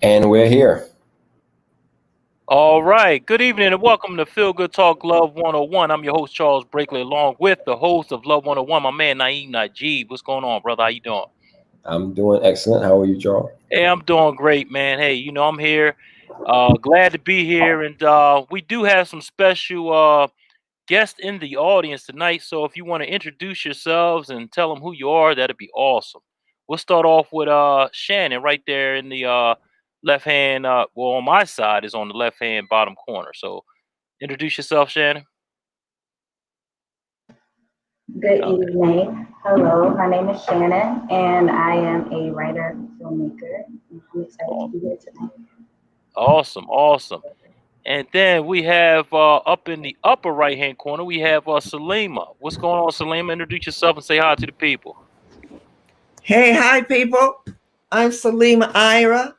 And we're here. All right. Good evening and welcome to Feel Good Talk Love 101. I'm your host, Charles Brakely, along with the host of Love 101, my man, Naeem Najib. What's going on, brother? How you doing? I'm doing excellent. How are you, Charles? Hey, I'm doing great, man. Hey, I'm here. Glad to be here. And we do have some special guests in the audience tonight. So if you want to introduce yourselves and tell them who you are, that'd be awesome. We'll start off with Shannon right there in the left hand. Well, on my side is on the left hand bottom corner. So introduce yourself, Shannon. Good Oh, evening. Hello, my name is Shannon, and I am a writer and filmmaker. I'm excited to aw- be here tonight. awesome, awesome. And then we have up in the upper right hand corner, we have Salima. What's going on, Salima? Introduce yourself and say hi to the people. Hey, hi, people. I'm Salima Ira,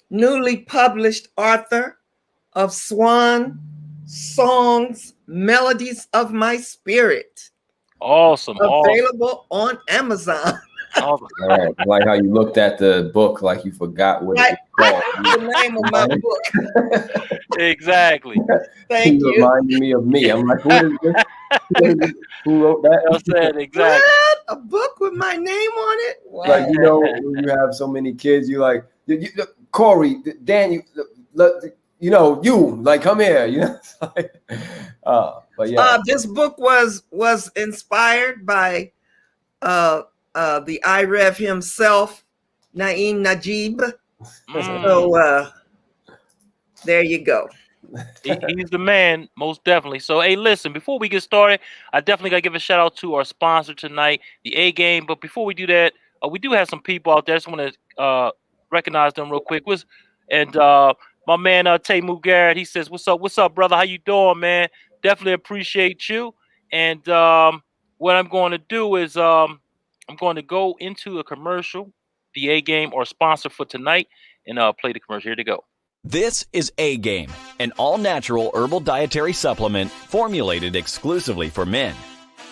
newly published author of Swan Songs, Melodies of My Spirit, Awesome, awesome, available on Amazon. awesome. All right. I like how you looked at the book like you forgot what it was The name of my book. Exactly. Thank You you. reminded me of me. I'm like, what is this? Who wrote I that? said exactly. What? A book with my name on it? Wow. Like, when you have so many kids, you like, Corey, Dan, you like, come here. It's like, but yeah. This book was inspired by the IREV himself, Naeem Najib. So there you go. He's the man, most definitely. So, hey, listen, before we get started, I definitely got to give a shout out to our sponsor tonight, the A Game. But before we do that, we do have some people out there. I just want to recognize them real quick. My man, Taymu Garrett, he says, what's up, brother? How you doing, man? Definitely appreciate you. And what I'm going to do is I'm going to go into a commercial, the A Game, or sponsor for tonight, and play the commercial. Here to go. This is A-Game, an all-natural herbal dietary supplement formulated exclusively for men.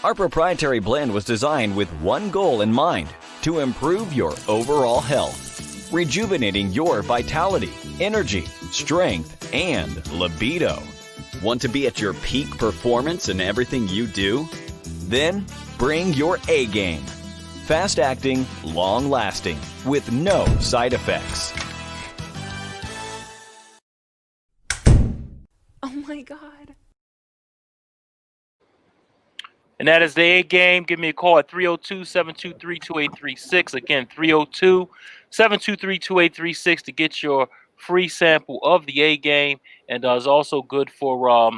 Our proprietary blend was designed with one goal in mind: to improve your overall health, rejuvenating your vitality, energy, strength, and libido. Want to be at your peak performance in everything you do? Then bring your A-Game. Fast-acting, long-lasting, with no side effects. Oh my God. And that is the A Game. Give me a call at 302-723-2836. Again, 302-723-2836 to get your free sample of the A Game. And it's also good for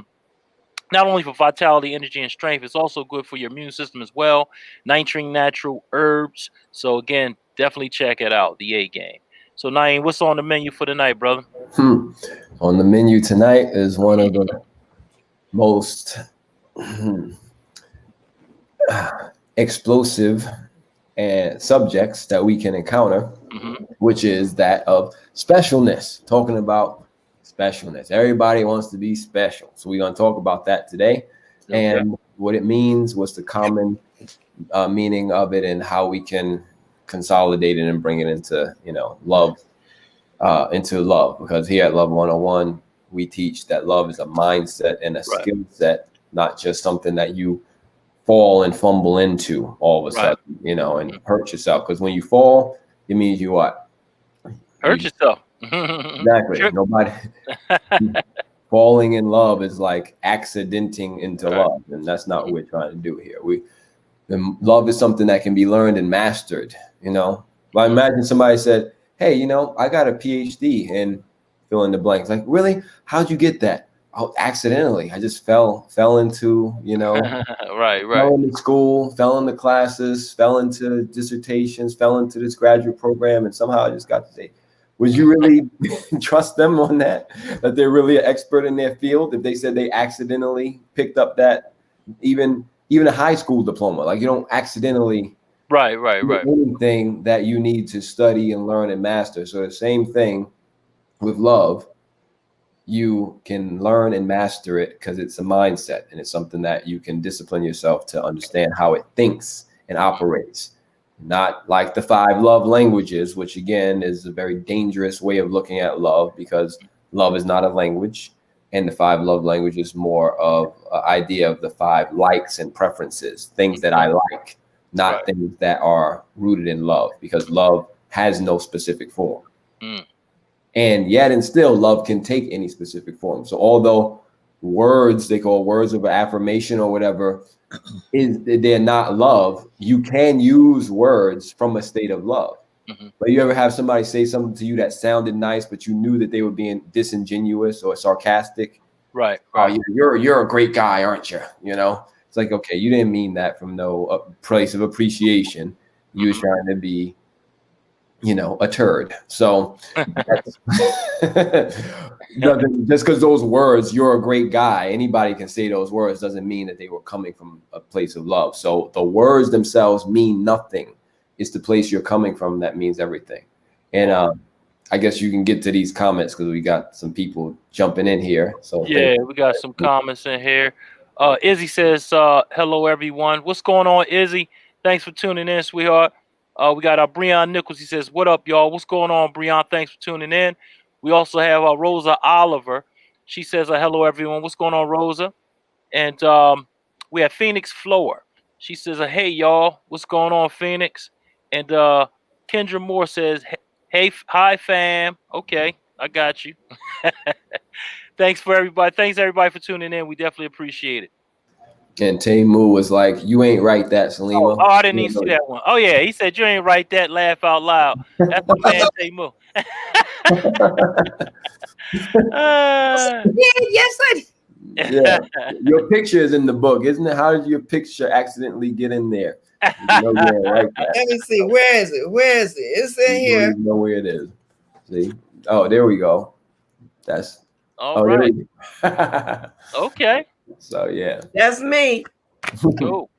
not only for vitality, energy, and strength, it's also good for your immune system as well. 19 natural herbs. So again, definitely check it out, the A Game. So Naeem, what's on the menu for tonight, brother? On the menu tonight is one of the most explosive and subjects that we can encounter, which is that of specialness. Talking about specialness. Everybody wants to be special. So we're going to talk about that today, and what it means, what's the common meaning of it, and how we can consolidate it and bring it into, love, because here at Love 101, we teach that love is a mindset and a skill set, not just something that you fall and fumble into all of a sudden, and hurt yourself. Because when you fall, it means you what? Hurt yourself. Exactly. Sure. Nobody falling in love is like accidenting into love, and that's not what we're trying to do here. Love is something that can be learned and mastered. I imagine somebody said, "Hey, I got a PhD in fill in the blanks." Like, really? How'd you get that? Oh, accidentally. I just fell into, fell into school, fell into classes, fell into dissertations, fell into this graduate program, and somehow I just got to say, would you really trust them on that they're really an expert in their field if they said they accidentally picked up that even a high school diploma? Like, you don't accidentally anything that you need to study and learn and master. So the same thing with love. You can learn and master it because it's a mindset, and it's something that you can discipline yourself to understand how it thinks and operates. not like the 5 love languages, which again is a very dangerous way of looking at love, because love is not a language. And the 5 love languages is more of an idea of the 5 likes and preferences, things that I like, not Right. things that are rooted in love, because love has no specific form. And yet and still, love can take any specific form. So although words, they call words of affirmation or whatever, they're not love, you can use words from a state of love. But you ever have somebody say something to you that sounded nice, but you knew that they were being disingenuous or sarcastic? Right. Oh, you're a great guy, aren't you? You know, it's like, okay, you didn't mean that from no place of appreciation. You was trying to be, you know, a turd. So that's just because those words, you're a great guy, anybody can say those words, doesn't mean that they were coming from a place of love. So the words themselves mean nothing. It's the place you're coming from that means everything. And I guess you can get to these comments because we got some people jumping in here. So yeah, we got some comments in here. Izzy says, hello, everyone. What's going on, Izzy? Thanks for tuning in, sweetheart. We got Breon Nichols. He says, what up, y'all? What's going on, Breon? Thanks for tuning in. We also have Rosa Oliver. She says, hello, everyone. What's going on, Rosa? And we have Phoenix Flower. She says, hey, y'all. What's going on, Phoenix? And Kendra Moore says, hey, hi, fam. Okay, I got you. Thanks everybody for tuning in. We definitely appreciate it. And Tamu was like, you ain't right that, Salima. Oh, I didn't even see that one. Oh, yeah. He said, you ain't right that, laugh out loud. That's the man, Tamu. Yes, I did. Yeah, your picture is in the book, isn't it? How did your picture accidentally get in there? You know, yeah, right. Let me see. Where is it? Where is it? It's in here. You know where it is. See? Oh, there we go. That's all right. Okay. So yeah, that's me. Cool.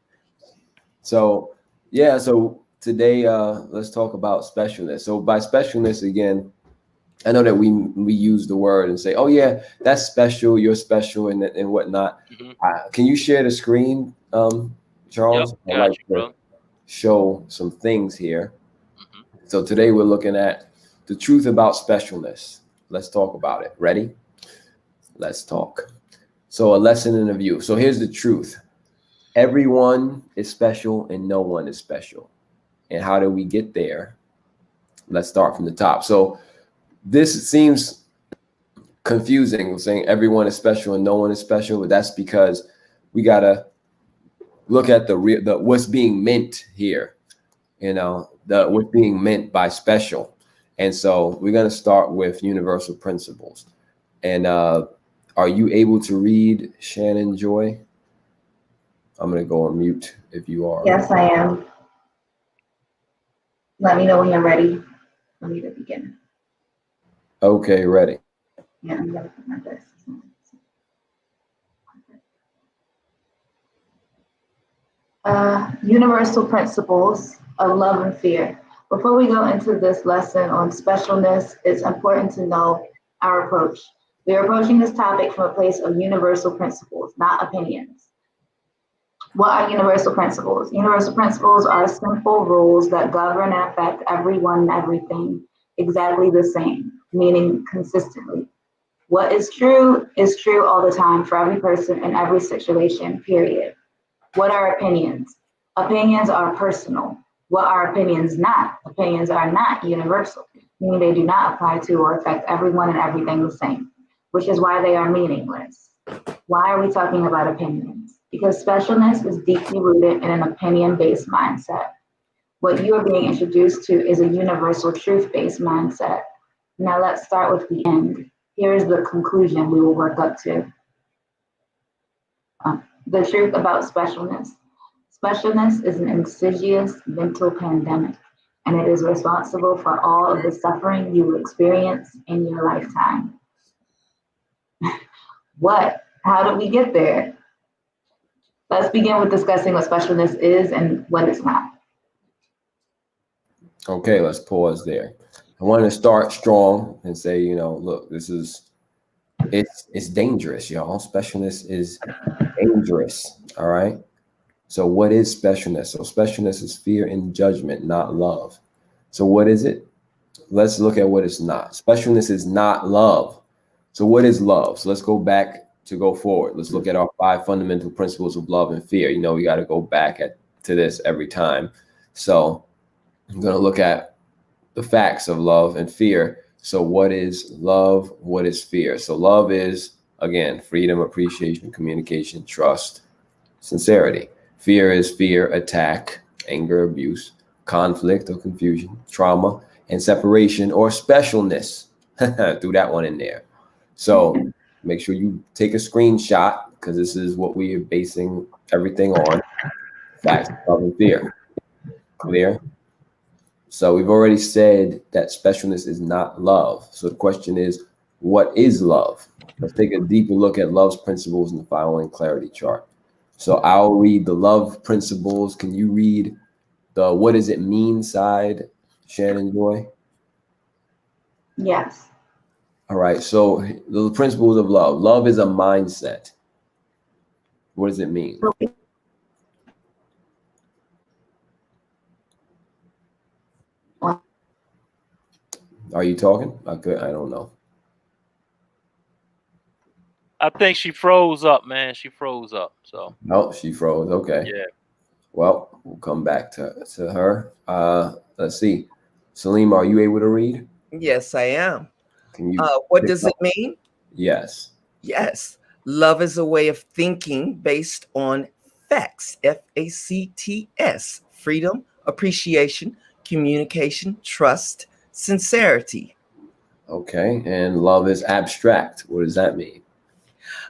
So yeah, so today let's talk about specialness. So by specialness, again, I know that we use the word and say, oh yeah, that's special, you're special, and whatnot. Can you share the screen, Charles? Yep, I'd like to show some things here. So today we're looking at the truth about specialness. Let's talk about it. Ready? Let's talk. So a lesson in a view. So here's the truth. Everyone is special and no one is special. And how do we get there? Let's start from the top. So this seems confusing, saying everyone is special and no one is special, but that's because we got to look at the what's being meant here, you know, what's being meant by special. And so we're going to start with universal principles. And are you able to read, Shannon Joy? I'm going to go on mute if you are. Yes, I am. Let me know when you're ready for me to begin. Okay, ready. Yeah, I'm going to put my glasses on. Universal principles of love and fear. Before we go into this lesson on specialness, it's important to know our approach. We are approaching this topic from a place of universal principles, not opinions. What are universal principles? Universal principles are simple rules that govern and affect everyone and everything exactly the same, meaning consistently. What is true all the time for every person in every situation, period. What are opinions? Opinions are personal. What are opinions not? Opinions are not universal, meaning they do not apply to or affect everyone and everything the same, which is why they are meaningless. Why are we talking about opinions? Because specialness is deeply rooted in an opinion-based mindset. What you are being introduced to is a universal truth-based mindset. Now let's start with the end. Here is the conclusion we will work up to. The truth about specialness. Specialness is an insidious mental pandemic, and it is responsible for all of the suffering you will experience in your lifetime. What? How did we get there? Let's begin with discussing what specialness is and what it's not. Okay, let's pause there. I want to start strong and say, you know, look, it's dangerous, y'all. Specialness is dangerous. All right. So what is specialness? So specialness is fear and judgment, not love. So what is it? Let's look at what it's not. Specialness is not love. So what is love? So let's go back to go forward. Let's look at our 5 fundamental principles of love and fear. You know, we got to go back to this every time. So I'm going to look at the facts of love and fear. So what is love? What is fear? So love is, again, freedom, appreciation, communication, trust, sincerity. Fear is fear, attack, anger, abuse, conflict or confusion, trauma, and separation or specialness. Threw that one in there. So make sure you take a screenshot because this is what we are basing everything on. Facts, love, and fear. Clear? So we've already said that specialness is not love. So the question is, what is love? Let's take a deeper look at love's principles in the following clarity chart. So I'll read the love principles. Can you read the what does it mean side, Shannon Joy? Yes. All right. So the principles of love. Love is a mindset. What does it mean? Are you talking? I don't know. I think she froze up, man. She froze up. So No, she froze. Okay. yeah. Well, we'll come back to her. Let's see. Salim, are you able to read? Yes, I am. Can you? What does it mean? Yes. Yes. Love is a way of thinking based on facts. FACTS. Freedom, appreciation, communication, trust, sincerity. Okay. And love is abstract. What does that mean?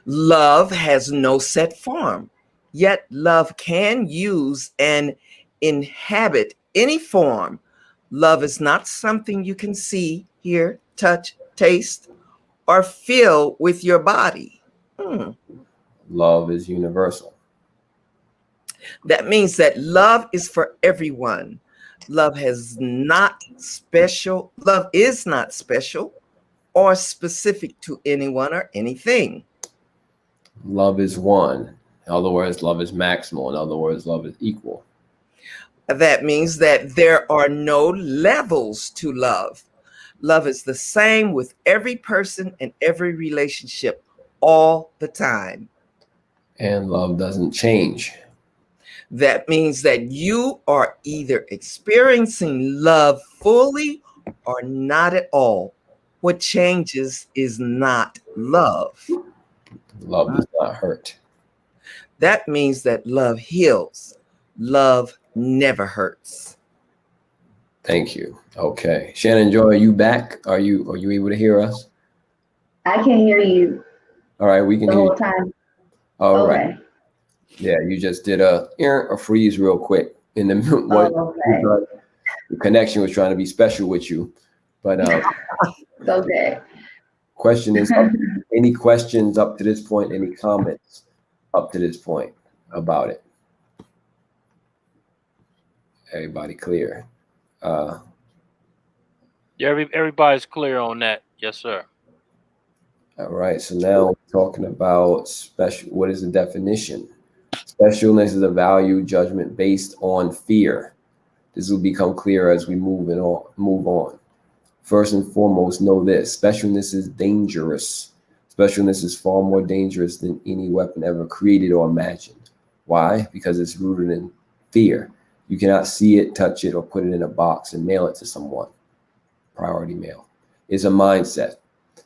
Love has no set form, yet love can use and inhabit any form. Love is not something you can see, hear, touch, taste, or feel with your body. Love is universal. That means that love is for everyone. Love is not special or specific to anyone or anything. Love is one. In other words, love is maximal. In other words, love is equal. That means that there are no levels to love. Love is the same with every person and every relationship all the time. And love doesn't change. That means that you are either experiencing love fully or not at all. What changes is not love. Love does not hurt. That means that love heals. Love never hurts. Thank you. Okay. Shannon Joy, are you back? Are you able to hear us? I can hear you All right, we can the hear whole you. time. All Okay. right. Yeah, you just did a freeze real quick in the Okay. the connection was trying to be special with you. But It's okay. question is, any questions up to this point? Any comments up to this point about it? Everybody clear? Yeah, everybody's clear on that. Yes, sir. All right. So now we're talking about special. What is the definition? Specialness is a value judgment based on fear. This will become clearer as we move on. First and foremost, know this: specialness is dangerous. Specialness is far more dangerous than any weapon ever created or imagined. Why? Because it's rooted in fear. You cannot see it, touch it, or put it in a box and mail it to someone. Priority mail. It's a mindset.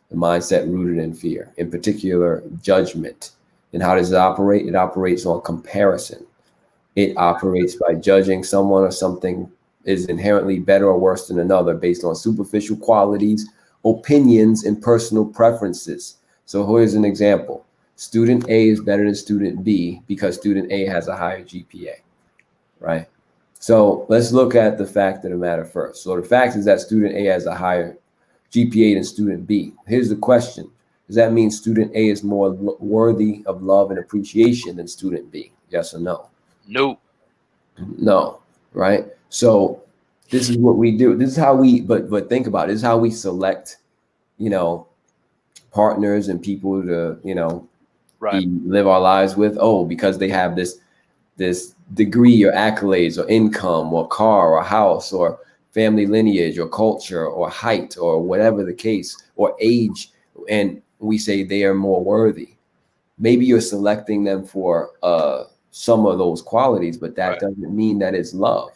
The mindset rooted in fear, in particular, judgment. And how does it operate? It operates on comparison. It operates by judging someone or something is inherently better or worse than another based on superficial qualities, opinions, and personal preferences. So here's an example. Student A is better than student B because student A has a higher GPA, right? So let's look at the fact of the matter first. So the fact is that student A has a higher GPA than student B. Here's the question. Does that mean student A is more worthy of love and appreciation than student B? Yes or no? No. No, right? So this is what we do. This is how we, but think about it. This is how we select, partners and people to, Right. live our lives with. Oh, because they have this this degree or accolades or income or car or house or family lineage or culture or height or whatever the case, or age, and we say they are more worthy. Maybe you're selecting them for some of those qualities, but that doesn't mean that it's love.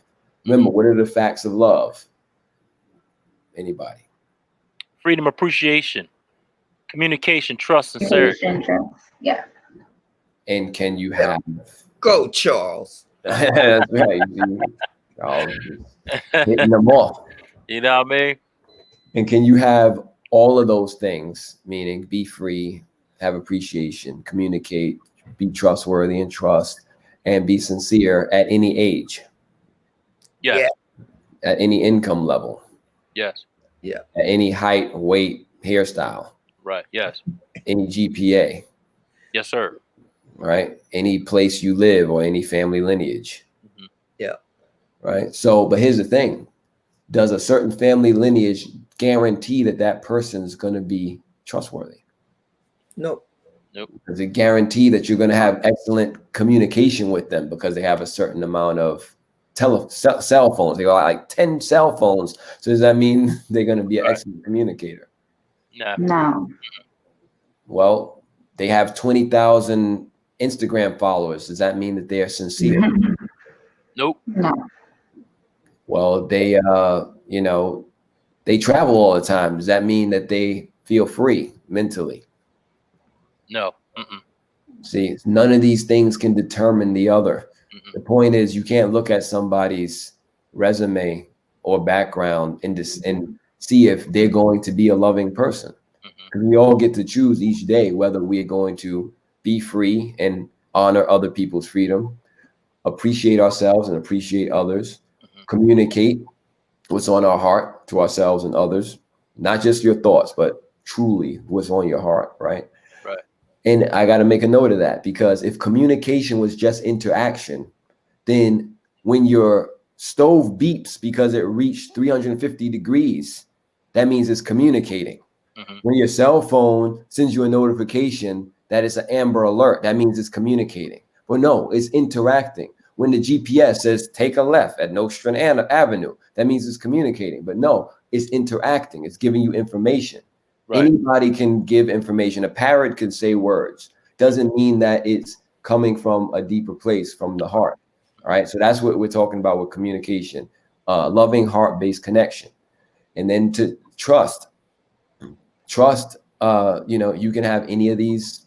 Remember, what are the facts of love? Anybody? Freedom, appreciation, communication, trust, sincerity. Yeah. And can you have Go, Charles. that's right. Charles is hitting them off. You know what I mean? And can you have all of those things, meaning be free, have appreciation, communicate, be trustworthy and trust, and be sincere at any age? Yes. Yeah. At any income level? Yes. Yeah. At any height, weight, hairstyle? Right. Yes. Any GPA? Yes, sir. Right? Any place you live or any family lineage? Mm-hmm. Yeah. Right? So, but here's the thing. Does a certain family lineage guarantee that that person's going to be trustworthy? Nope. Nope. Does it guarantee that you're going to have excellent communication with them because they have a certain amount of cell phones? They got like 10 cell phones. So does that mean they're going to be an excellent communicator? No. Well, they have 20,000 Instagram followers. Does that mean that they are sincere? Nope. No. Well, they, they travel all the time. Does that mean that they feel free mentally? No. Mm-mm. See, none of these things can determine the other. Mm-mm. The point is, you can't look at somebody's resume or background and see if they're going to be a loving person. Because we all get to choose each day whether we're going to be free and honor other people's freedom, appreciate ourselves and appreciate others, communicate what's on our heart to ourselves and others, not just your thoughts, but truly what's on your heart, right? Right. And I got to make a note of that, because if communication was just interaction, then when your stove beeps because it reached 350 degrees, that means it's communicating. When your cell phone sends you a notification that it's an Amber Alert, that means it's communicating. Well, no, it's interacting. When the GPS says take a left at Nostrand Avenue, that means it's communicating. But no, it's interacting. It's giving you information. Right. Anybody can give information. A parrot can say words. Doesn't mean that it's coming from a deeper place, from the heart. All right. So that's what we're talking about with communication, loving heart-based connection. And then to trust. Trust, you can have any of these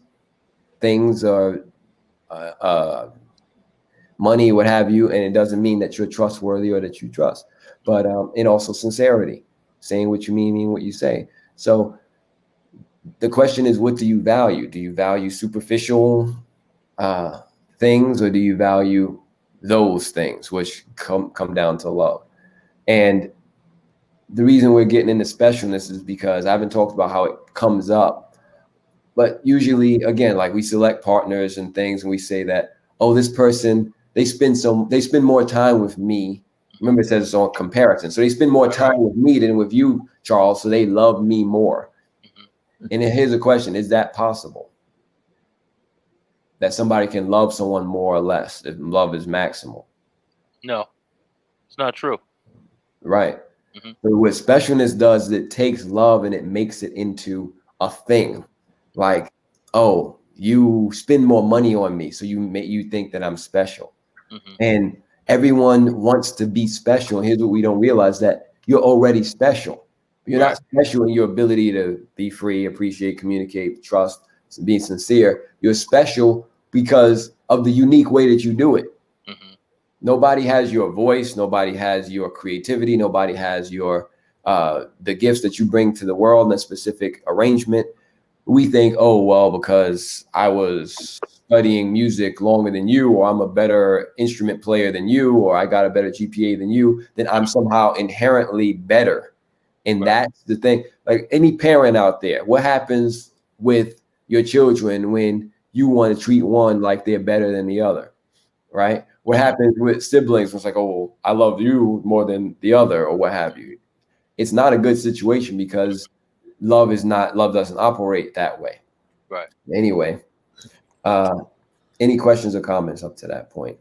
things or money, what have you, and it doesn't mean that you're trustworthy or that you trust. But and also sincerity, saying what you mean what you say. So the question is, what do you value? Do you value superficial things, or do you value those things, which come down to love? And the reason we're getting into specialness is because I haven't talked about how it comes up. But usually, again, like we select partners and things, and we say that, oh, this person, they spend more time with me. Remember, it says it's on comparison. So they spend more time with me than with you, Charles. So they love me more. And then here's a question: is that possible? That somebody can love someone more or less if love is maximal? No, it's not true. Right. So what specialness does, it takes love and it makes it into a thing. Like, oh, you spend more money on me, so you think that I'm special. And everyone wants to be special. And here's what we don't realize: that you're already special. You're not special in your ability to be free, appreciate, communicate, trust, be sincere. You're special because of the unique way that you do it. Nobody has your voice. Nobody has your creativity. Nobody has your the gifts that you bring to the world in a specific arrangement. We think, oh, well, because I was studying music longer than you, or I'm a better instrument player than you, or I got a better GPA than you, then I'm somehow inherently better. And that's the thing. Like any parent out there, what happens with your children when you want to treat one like they're better than the other, right? What happens with siblings? It's like, oh, well, I love you more than the other, or what have you. It's not a good situation, because love doesn't operate that way. Right. Anyway, any questions or comments up to that point?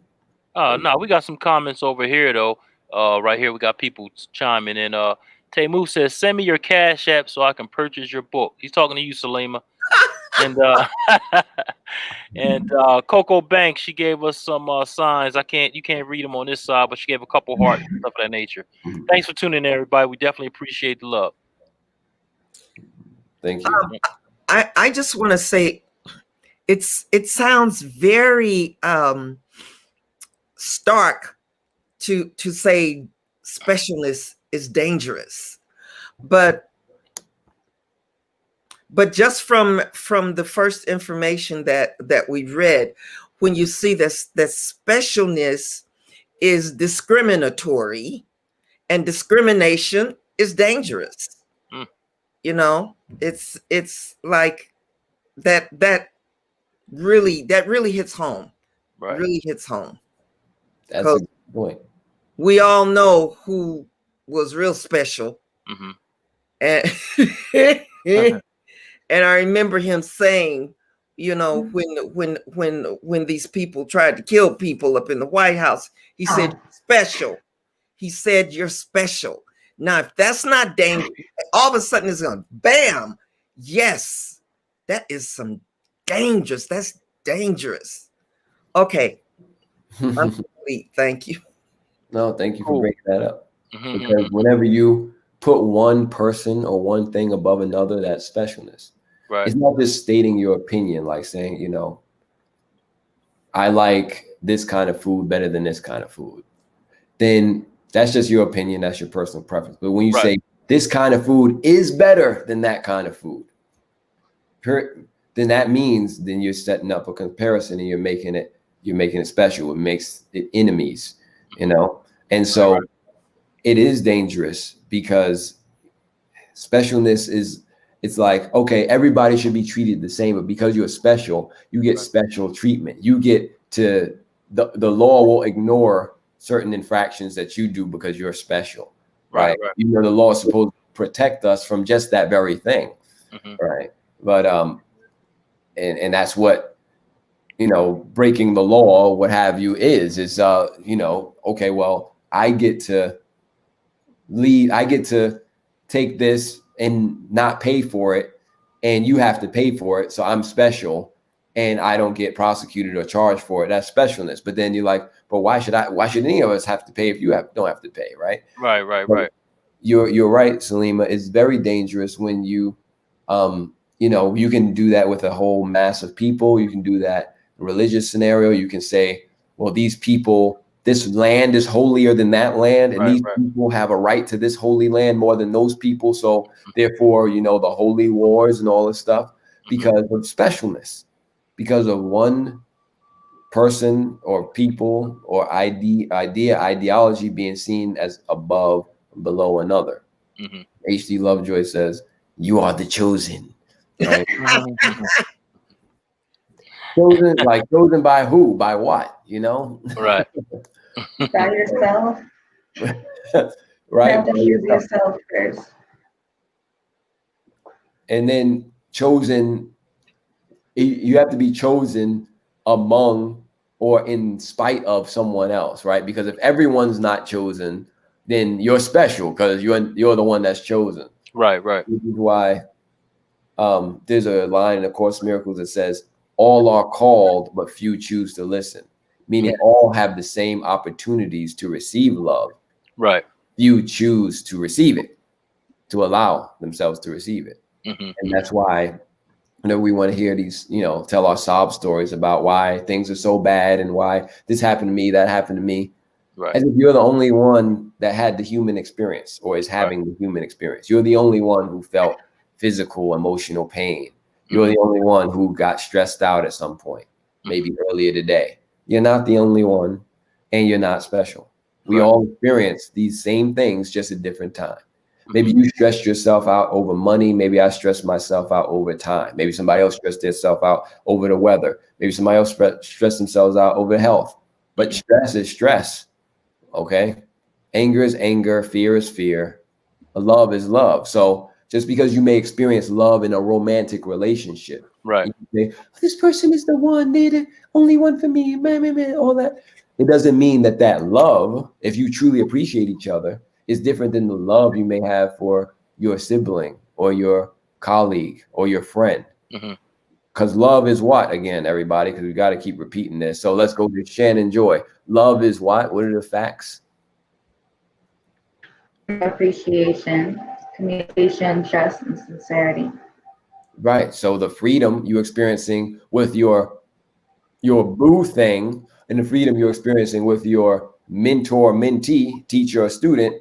No, we got some comments over here though. Right here we got people chiming in. Taymu says, "Send me your Cash App so I can purchase your book." He's talking to you, Salima. And Coco Banks, she gave us some signs. You can't read them on this side, but she gave a couple hearts and stuff of that nature. Thanks for tuning in, everybody. We definitely appreciate the love. Thank you. I just want to say, it sounds very stark to say specialness is dangerous, but just from the first information that we read, when you see this, that specialness is discriminatory, and discrimination is dangerous. You know, it's like that really hits home. Right. Really hits home. That's a good point. We all know who was real special. And and I remember him saying, you know, when these people tried to kill people up in the White House, he said, special. He said, you're special. Now, if that's not dangerous, all of a sudden it's going, bam. Yes, that is some dangerous. That's dangerous. Okay. I'm complete. Thank you. No, thank you for breaking that up. Because whenever you put one person or one thing above another, that's specialness. Right. It's not just stating your opinion, like saying, you know, I like this kind of food better than this kind of food. Then that's just your opinion. That's your personal preference. But when you say this kind of food is better than that kind of food, then that means then you're setting up a comparison and you're making it special. It makes it enemies, you know? And so it is dangerous because specialness is, it's like, okay, everybody should be treated the same, but because you're special, you get special treatment. You get to, the law will ignore certain infractions that you do because you're special, right? Even though the law is supposed to protect us from just that very thing, right? But, and that's what, you know, breaking the law, what have you, is, you know, okay, well, I get to lead, I get to take this and not pay for it, and you have to pay for it. So I'm special and I don't get prosecuted or charged for it. That's specialness. But then you're like, but why should any of us have to pay if you don't have to pay, right? Right. You're right, Salima. It's very dangerous when you, you know, you can do that with a whole mass of people. You can do that in a religious scenario. You can say, well, these people, this land is holier than that land, and these people have a right to this holy land more than those people. So therefore, you know, the holy wars and all this stuff because of specialness, because of one person or people or ideology being seen as above, below another. H.D. Lovejoy says, "You are the chosen." Right? Chosen, like chosen by who? By what? You know? By yourself. Right. You have to choose yourself first. And then chosen, you have to be chosen among or in spite of someone else, right? Because if everyone's not chosen, then you're special because you're the one that's chosen. Right. Which is why there's a line in the Course in Miracles that says, all are called, but few choose to listen. Meaning all have the same opportunities to receive love. Right. Few choose to receive it, to allow themselves to receive it. And that's why, you know, we want to hear these, you know, tell our sob stories about why things are so bad and why this happened to me, that happened to me. Right. As if you're the only one that had the human experience or is having the human experience. You're the only one who felt physical, emotional pain. You're the only one who got stressed out at some point, maybe earlier today. You're not the only one, and you're not special. We all experience these same things, just at different times. Maybe you stressed yourself out over money. Maybe I stressed myself out over time. Maybe somebody else stressed themselves out over the weather. Maybe somebody else stressed themselves out over health. But stress is stress, okay? Anger is anger. Fear is fear. Love is love. So just because you may experience love in a romantic relationship, right? You say, this person is the one, they're the only one for me, man, all that. it doesn't mean that that love, if you truly appreciate each other, is different than the love you may have for your sibling or your colleague or your friend. Because love is what, again, everybody, because we got to keep repeating this. So let's go to Shannon Joy. Love is what? What are the facts? Appreciation, communication, trust, and sincerity. Right. So the freedom you're experiencing with your boo thing and the freedom you're experiencing with your mentor, mentee, teacher, or student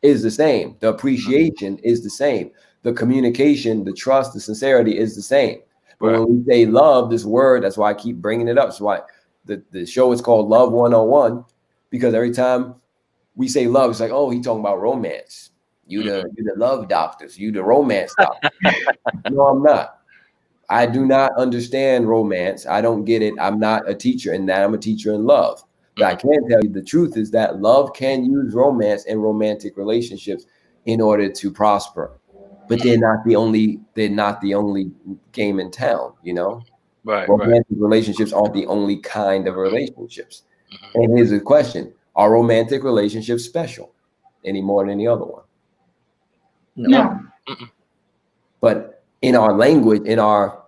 is the same. The appreciation is the same. The communication, the trust, the sincerity is the same. But when we say love, this word, that's why I keep bringing it up. That's why the show is called Love 101, because every time we say love, it's like, oh, he's talking about romance. You the love doctors, you the romance doctor. No, I'm not. I do not understand romance. I don't get it. I'm not a teacher in that. I'm a teacher in love. But I can tell you the truth is that love can use romance and romantic relationships in order to prosper. But they're not the only game in town, you know? Romantic relationships aren't the only kind of relationships. And here's the question. Are romantic relationships special any more than any other one? No. But in our language, in our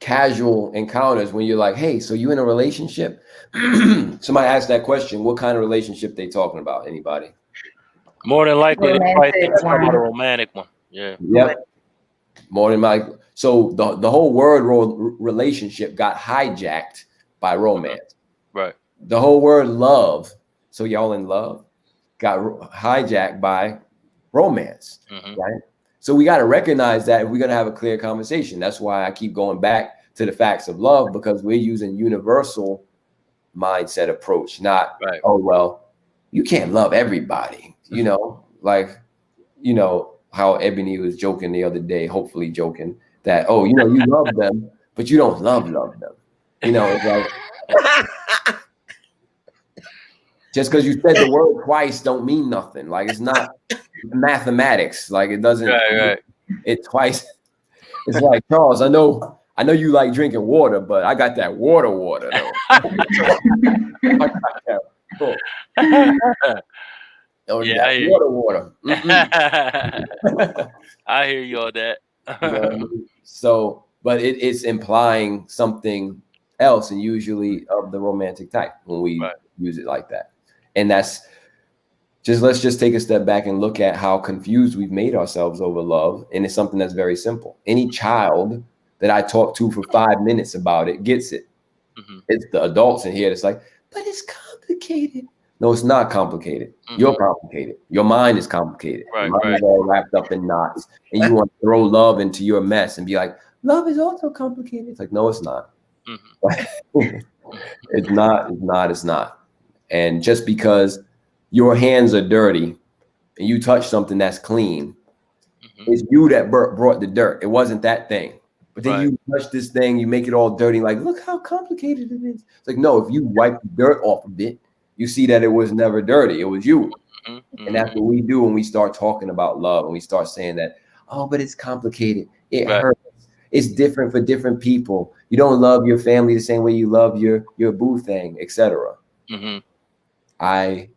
casual encounters, when you're like, hey, so you in a relationship? Somebody asked that question, what kind of relationship they talking about? Anybody? More than likely, they probably think Romantic about one. a romantic one. Yeah. Yep. More than likely. So the whole word relationship got hijacked by romance. Right. The whole word love, so y'all in love, got hijacked by romance, right? So we got to recognize that if we're going to have a clear conversation. That's why I keep going back to the facts of love, because we're using universal mindset approach, not, oh, well, you can't love everybody, you know, like, you know, how Ebony was joking the other day, hopefully joking that, oh, you know, you love them, but you don't love them. You know, it's like, just because you said the word twice don't mean nothing. Like, it's not mathematics. Like, it doesn't, it twice. It's like, Charles, I know you like drinking water, but I got that water though. I got that. Cool. Oh, Yeah, I hear water. I hear you on that. You know what I mean? So, but it's implying something else, and usually of the romantic type when we use it like that. And that's let's just take a step back and look at how confused we've made ourselves over love. And it's something that's very simple. Any child that I talk to for 5 minutes about it gets it. It's the adults in here that's like, but it's complicated. No, it's not complicated. You're complicated. Your mind is complicated. Your mind is all wrapped up in knots. And you want to throw love into your mess and be like, love is also complicated. It's like, no, it's not. It's not. And just because your hands are dirty and you touch something that's clean, it's you that brought the dirt. It wasn't that thing. But then you touch this thing, you make it all dirty. Like, look how complicated it is. It's like, no, if you wipe the dirt off of it, you see that it was never dirty. It was you. And that's what we do when we start talking about love, and we start saying that, oh, but it's complicated. It hurts. It's different for different people. You don't love your family the same way you love your boo thing, etc. I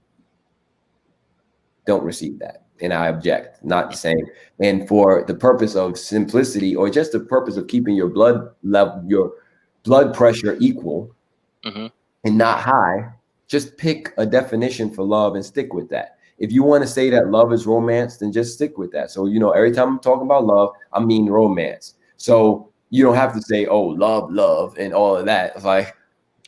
don't receive that, and I object. Not the same. And for the purpose of simplicity, or just the purpose of keeping your blood pressure equal and not high, just pick a definition for love and stick with that. If you want to say that love is romance, then just stick with that. So, you know, every time I'm talking about love, I mean romance. So you don't have to say, oh, love, and all of that. It's like,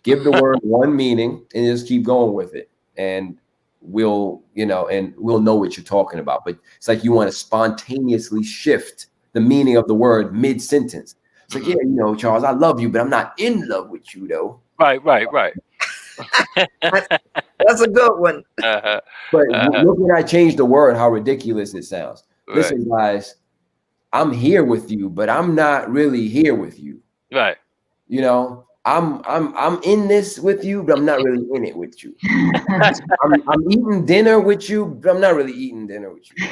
give the word one meaning and just keep going with it. And we'll know what you're talking about. But it's like you want to spontaneously shift the meaning of the word mid-sentence. It's like, yeah, you know, Charles, I love you, but I'm not in love with you, though. Right. That's a good one. But look when I change the word, how ridiculous it sounds. Listen, guys, I'm here with you, but I'm not really here with you. Right. You know, I'm in this with you, but I'm not really in it with you. I'm eating dinner with you, but I'm not really eating dinner with you.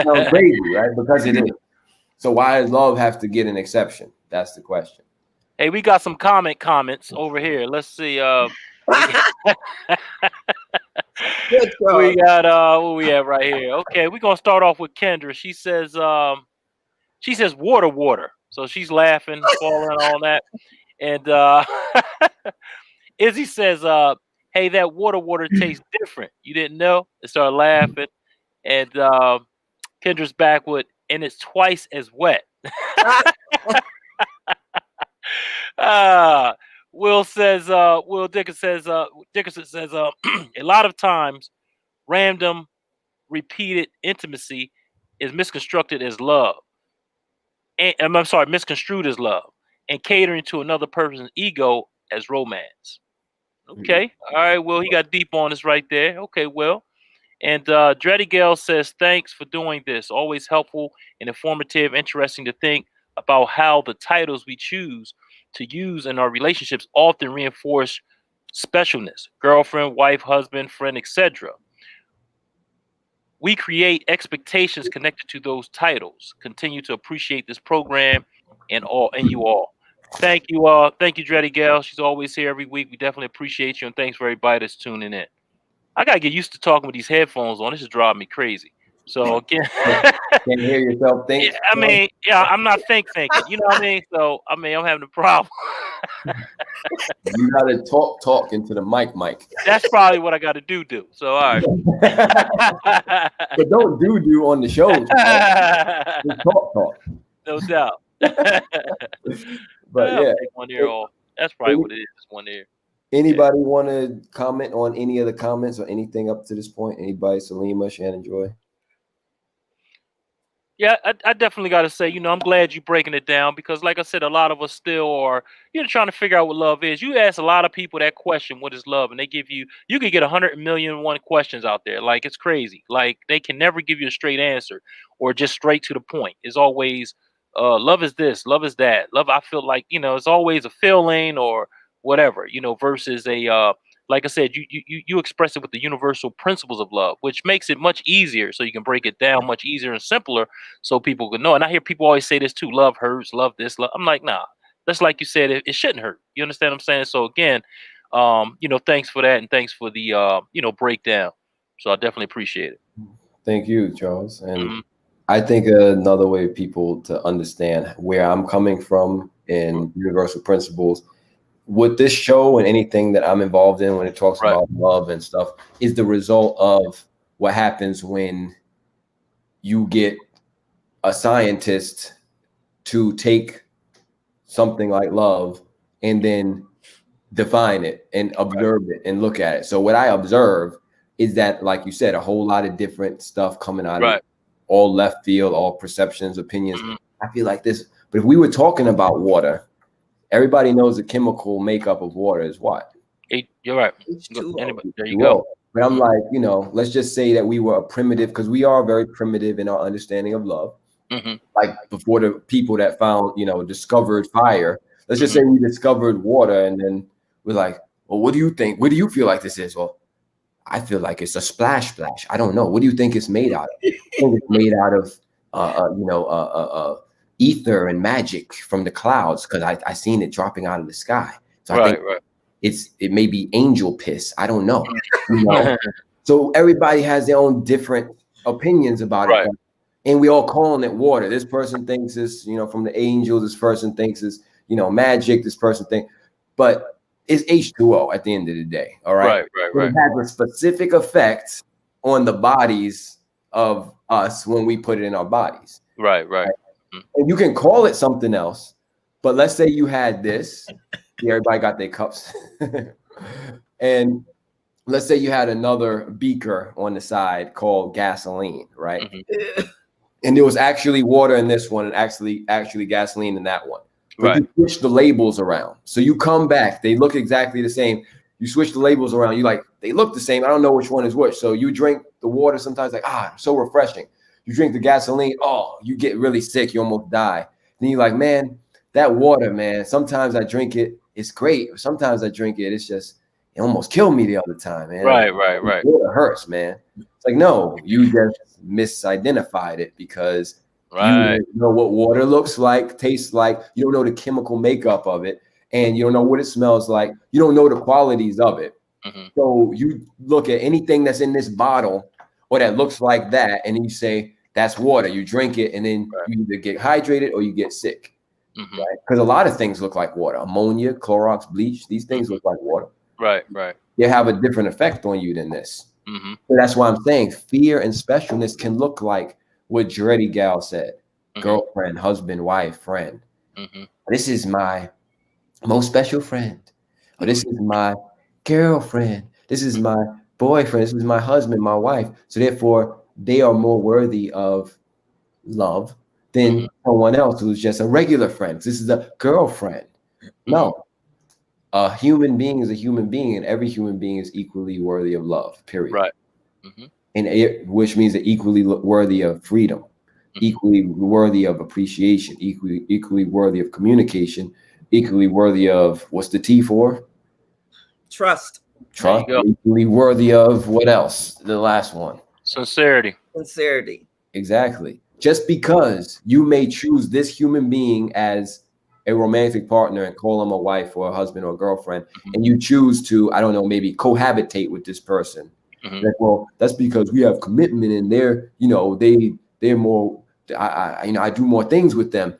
Sounds crazy, right? Because it is. So why does love have to get an exception? That's the question. Hey, we got some comments over here. Let's see. Good We job. got what we have right here. Okay, we're gonna start off with Kendra. She says water. So she's laughing, falling on that. And Izzy says, hey, that water tastes different. You didn't know? And started laughing. And Kendra's back with, and it's twice as wet. Will says, Will Dickerson says, a lot of times random repeated intimacy is misconstrued as love. And I'm sorry, misconstrued as love and catering to another person's ego as romance. Okay. All right. Well, he got deep on us right there. Okay. Well, and Dreddy Gale says, thanks for doing this. Always helpful and informative, interesting to think about how the titles we choose to use in our relationships often reinforce specialness, girlfriend, wife, husband, friend, etc. We create expectations connected to those titles. Continue to appreciate this program and you all. Thank you, Dreddy Gale. She's always here every week. We definitely appreciate you, and thanks for everybody that's tuning in. I gotta get used to talking with these headphones on. This is driving me crazy. So again, Can't hear yourself think. I mean, yeah, I'm not thinking. You know what I mean? So I mean, I'm having a problem. You gotta talk into the mic. That's probably what I got to do. So all right. But don't do on the show. Just talk. No doubt. But yeah, take one ear off. That's probably what it is. Just one ear. Anybody want to comment on any of the comments or anything up to this point? Anybody? Salima, Shannon, Joy? Yeah, I definitely got to say, I'm glad you're breaking it down because, like I said, a lot of us still are, trying to figure out what love is. You ask a lot of people that question, what is love? And they give you could get 100,000,001 questions out there. Like, it's crazy. Like, they can never give you a straight answer or just straight to the point. It's always, love is this, love is that. Love, I feel like, it's always a feeling or whatever, versus a, like I said, you express it with the universal principles of love, which makes it much easier. So you can break it down much easier and simpler, so people can know. And I hear people always say this too: love hurts, love this, love. I'm like, nah. That's like you said, it shouldn't hurt. You understand what I'm saying? So again, thanks for that, and thanks for the breakdown. So I definitely appreciate it. Thank you, Charles. And I think another way people to understand where I'm coming from in universal principles with this show and anything that I'm involved in when it talks about love and stuff is the result of what happens when you get a scientist to take something like love and then define it and observe it and look at it. So what I observe is that, like you said, a whole lot of different stuff coming out of it, all left field, all perceptions, opinions. I feel like this, but if we were talking about water, everybody knows the chemical makeup of water is what? You're right. Anybody, there you go. But I'm like, let's just say that we were a primitive, because we are very primitive in our understanding of love. Like before the people that found, discovered fire. Let's just say we discovered water, and then we're like, well, what do you think? What do you feel like this is? Well, I feel like it's a splash. I don't know. What do you think it's made out of? I think it's made out of, ether and magic from the clouds, because I seen it dropping out of the sky. So I think it may be angel piss. I don't know. So everybody has their own different opinions about it. And we all calling it water. This person thinks it's, from the angels. This person thinks it's, magic. This person thinks, but it's H2O at the end of the day. All right. It has a specific effect on the bodies of us when we put it in our bodies. Right. And you can call it something else, but let's say you had this. Everybody got their cups. And let's say you had another beaker on the side called gasoline, right? And there was actually water in this one and actually gasoline in that one. But you switch the labels around. So you come back, they look exactly the same. You switch the labels around, you like, they look the same. I don't know which one is which. So you drink the water sometimes like, so refreshing. You drink the gasoline, you get really sick, you almost die. Then you're like, man, that water, man, sometimes I drink it, it's great. Sometimes I drink it, it's just, it almost killed me the other time, man. Right. Water hurts, man. It's like, no, you just misidentified it because you don't know what water looks like, tastes like. You don't know the chemical makeup of it. and you don't know what it smells like. You don't know the qualities of it. So you look at anything that's in this bottle or that looks like that, and you say, that's water. You drink it, and then you either get hydrated or you get sick. Right? Because a lot of things look like water. Ammonia, Clorox, bleach, these things look like water. Right. They have a different effect on you than this. So that's why I'm saying fear and specialness can look like what Dreddy Gal said. Girlfriend, husband, wife, friend. This is my most special friend. Or this is my girlfriend. This is my boyfriend. This is my husband, my wife. So therefore, they are more worthy of love than someone else who's just a regular friend. This is a girlfriend. No. A human being is a human being, and every human being is equally worthy of love, period. Right. And which means they're equally worthy of freedom, equally worthy of appreciation, equally worthy of communication, equally worthy of, what's the T for? Trust. Equally worthy of what else? The last one. Sincerity. Exactly. Just because you may choose this human being as a romantic partner and call them a wife or a husband or a girlfriend, and you choose to, I don't know, maybe cohabitate with this person. Like, well, that's because we have commitment, and they're, you know, they're more, I do more things with them.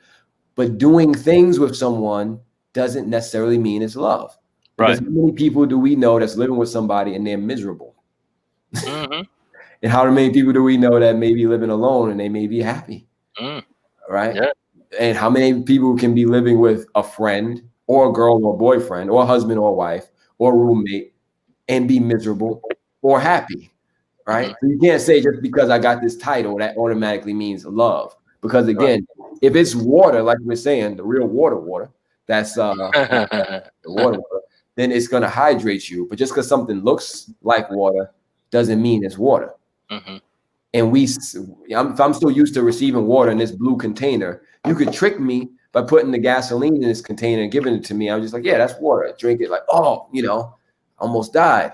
But doing things with someone doesn't necessarily mean it's love. Because how many people do we know that's living with somebody and they're miserable? And how many people do we know that may be living alone and they may be happy? Right? Yeah. And how many people can be living with a friend or a girl or boyfriend or husband or wife or roommate and be miserable or happy? Right? So you can't say just because I got this title that automatically means love. Because again, if it's water, like we're saying, the real water, that's the water, then it's going to hydrate you. But just because something looks like water doesn't mean it's water. And if I'm so used to receiving water in this blue container, you could trick me by putting the gasoline in this container and giving it to me. I'm just like, yeah, that's water. Drink it. Like, oh, you know, almost died.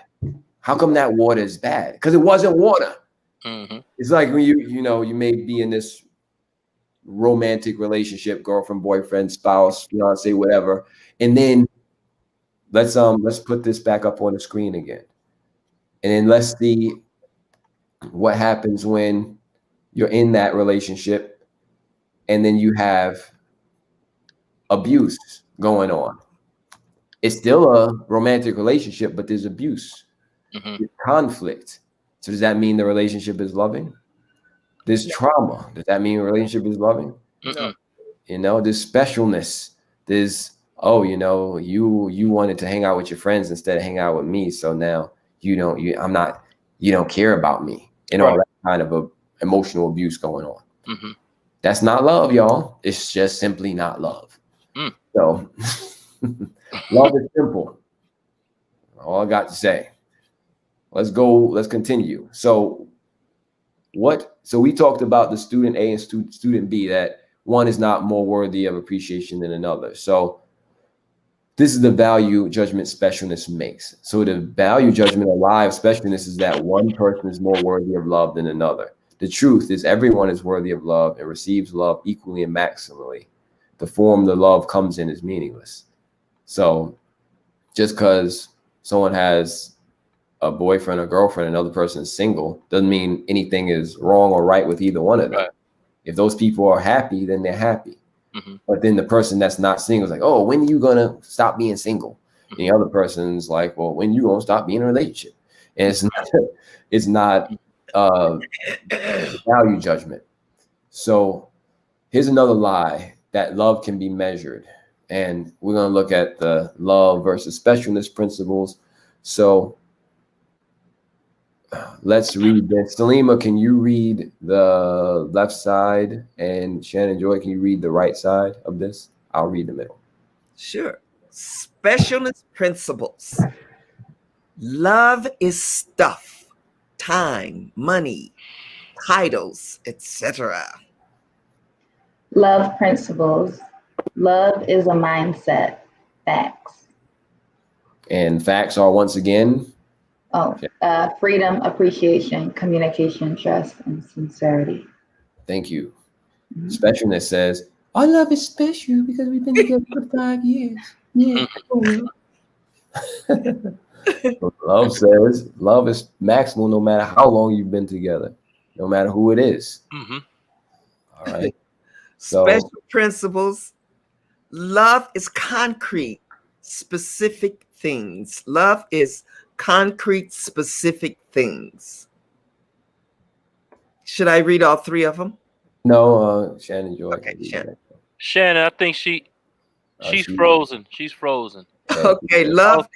How come that water is bad? Because it wasn't water. It's like when you may be in this romantic relationship, girlfriend, boyfriend, spouse, fiance, whatever, and then let's put this back up on the screen again, and then let's see what happens when you're in that relationship and then you have abuse going on. It's still a romantic relationship, but there's abuse, there's conflict. So does that mean the relationship is loving? There's trauma. Does that mean a relationship is loving? You know, there's specialness. There's, oh, you know, you wanted to hang out with your friends instead of hang out with me. So now you don't care about me. And all that kind of emotional abuse going on. That's not love, y'all. It's just simply not love. So love is simple. All I got to say. Let's continue. So we talked about the student A and student B, that one is not more worthy of appreciation than another. So this is the value judgment specialness makes. So the value judgment of live specialness is that one person is more worthy of love than another. The truth is everyone is worthy of love and receives love equally and maximally. The form the love comes in is meaningless. So just because someone has a boyfriend or girlfriend, another person is single, doesn't mean anything is wrong or right with either one of them. If those people are happy, then they're happy. But then the person that's not single is like, oh, when are you going to stop being single? And the other person's like, well, when you going to stop being in a relationship? And it's not value judgment. So here's another lie, that love can be measured. And we're going to look at the love versus specialness principles. So let's read this. Salima, can you read the left side? And Shannon Joy, can you read the right side of this? I'll read the middle. Sure. Specialness principles. Love is stuff, time, money, titles, etc. Love principles. Love is a mindset. Facts. And facts are, once again, freedom, appreciation, communication, trust, and sincerity. Thank you. Specialness says our love is special because we've been together for 5 years. Yeah. Love says love is maximal no matter how long you've been together, no matter who it is. Mm-hmm. All right. Special principles. Love is concrete, specific things. Love is concrete, specific things. Should I read all three of them? No, Shannon Joy. Okay, Shannon. Shannon, I think she's frozen. She's frozen. Okay, love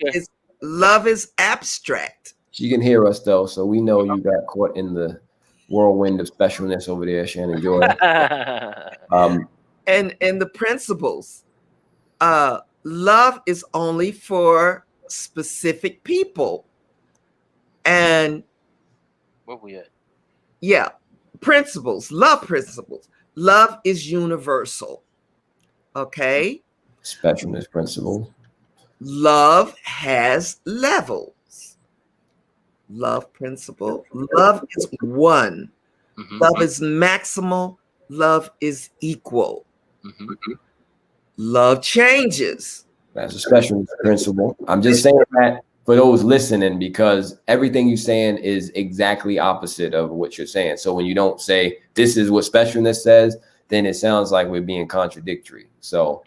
is abstract. She can hear us though, so we know you got caught in the whirlwind of specialness over there, Shannon Joy. And the principles. Love is only for specific people. And where we at? Yeah, principles, love principles. Love is universal. Okay. Specialness principle. Love has levels. Love principle. Love is one. Mm-hmm. Love is maximal. Love is equal. Mm-hmm. Love changes. That's a specialness principle. I'm just saying that for those listening, because everything you're saying is exactly opposite of what you're saying. So when you don't say this is what specialness says, then it sounds like we're being contradictory. So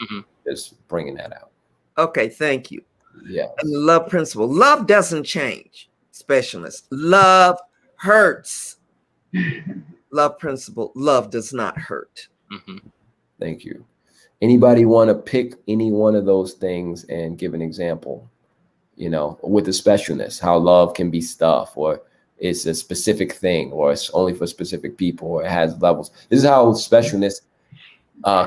just bringing that out. Okay, thank you. Yeah. And the love principle. Love doesn't change. Specialness. Love hurts. Love principle. Love does not hurt. Mm-hmm. Thank you. Anybody want to pick any one of those things and give an example? You know, with the specialness, how love can be stuff, or it's a specific thing, or it's only for specific people, or it has levels. This is how specialness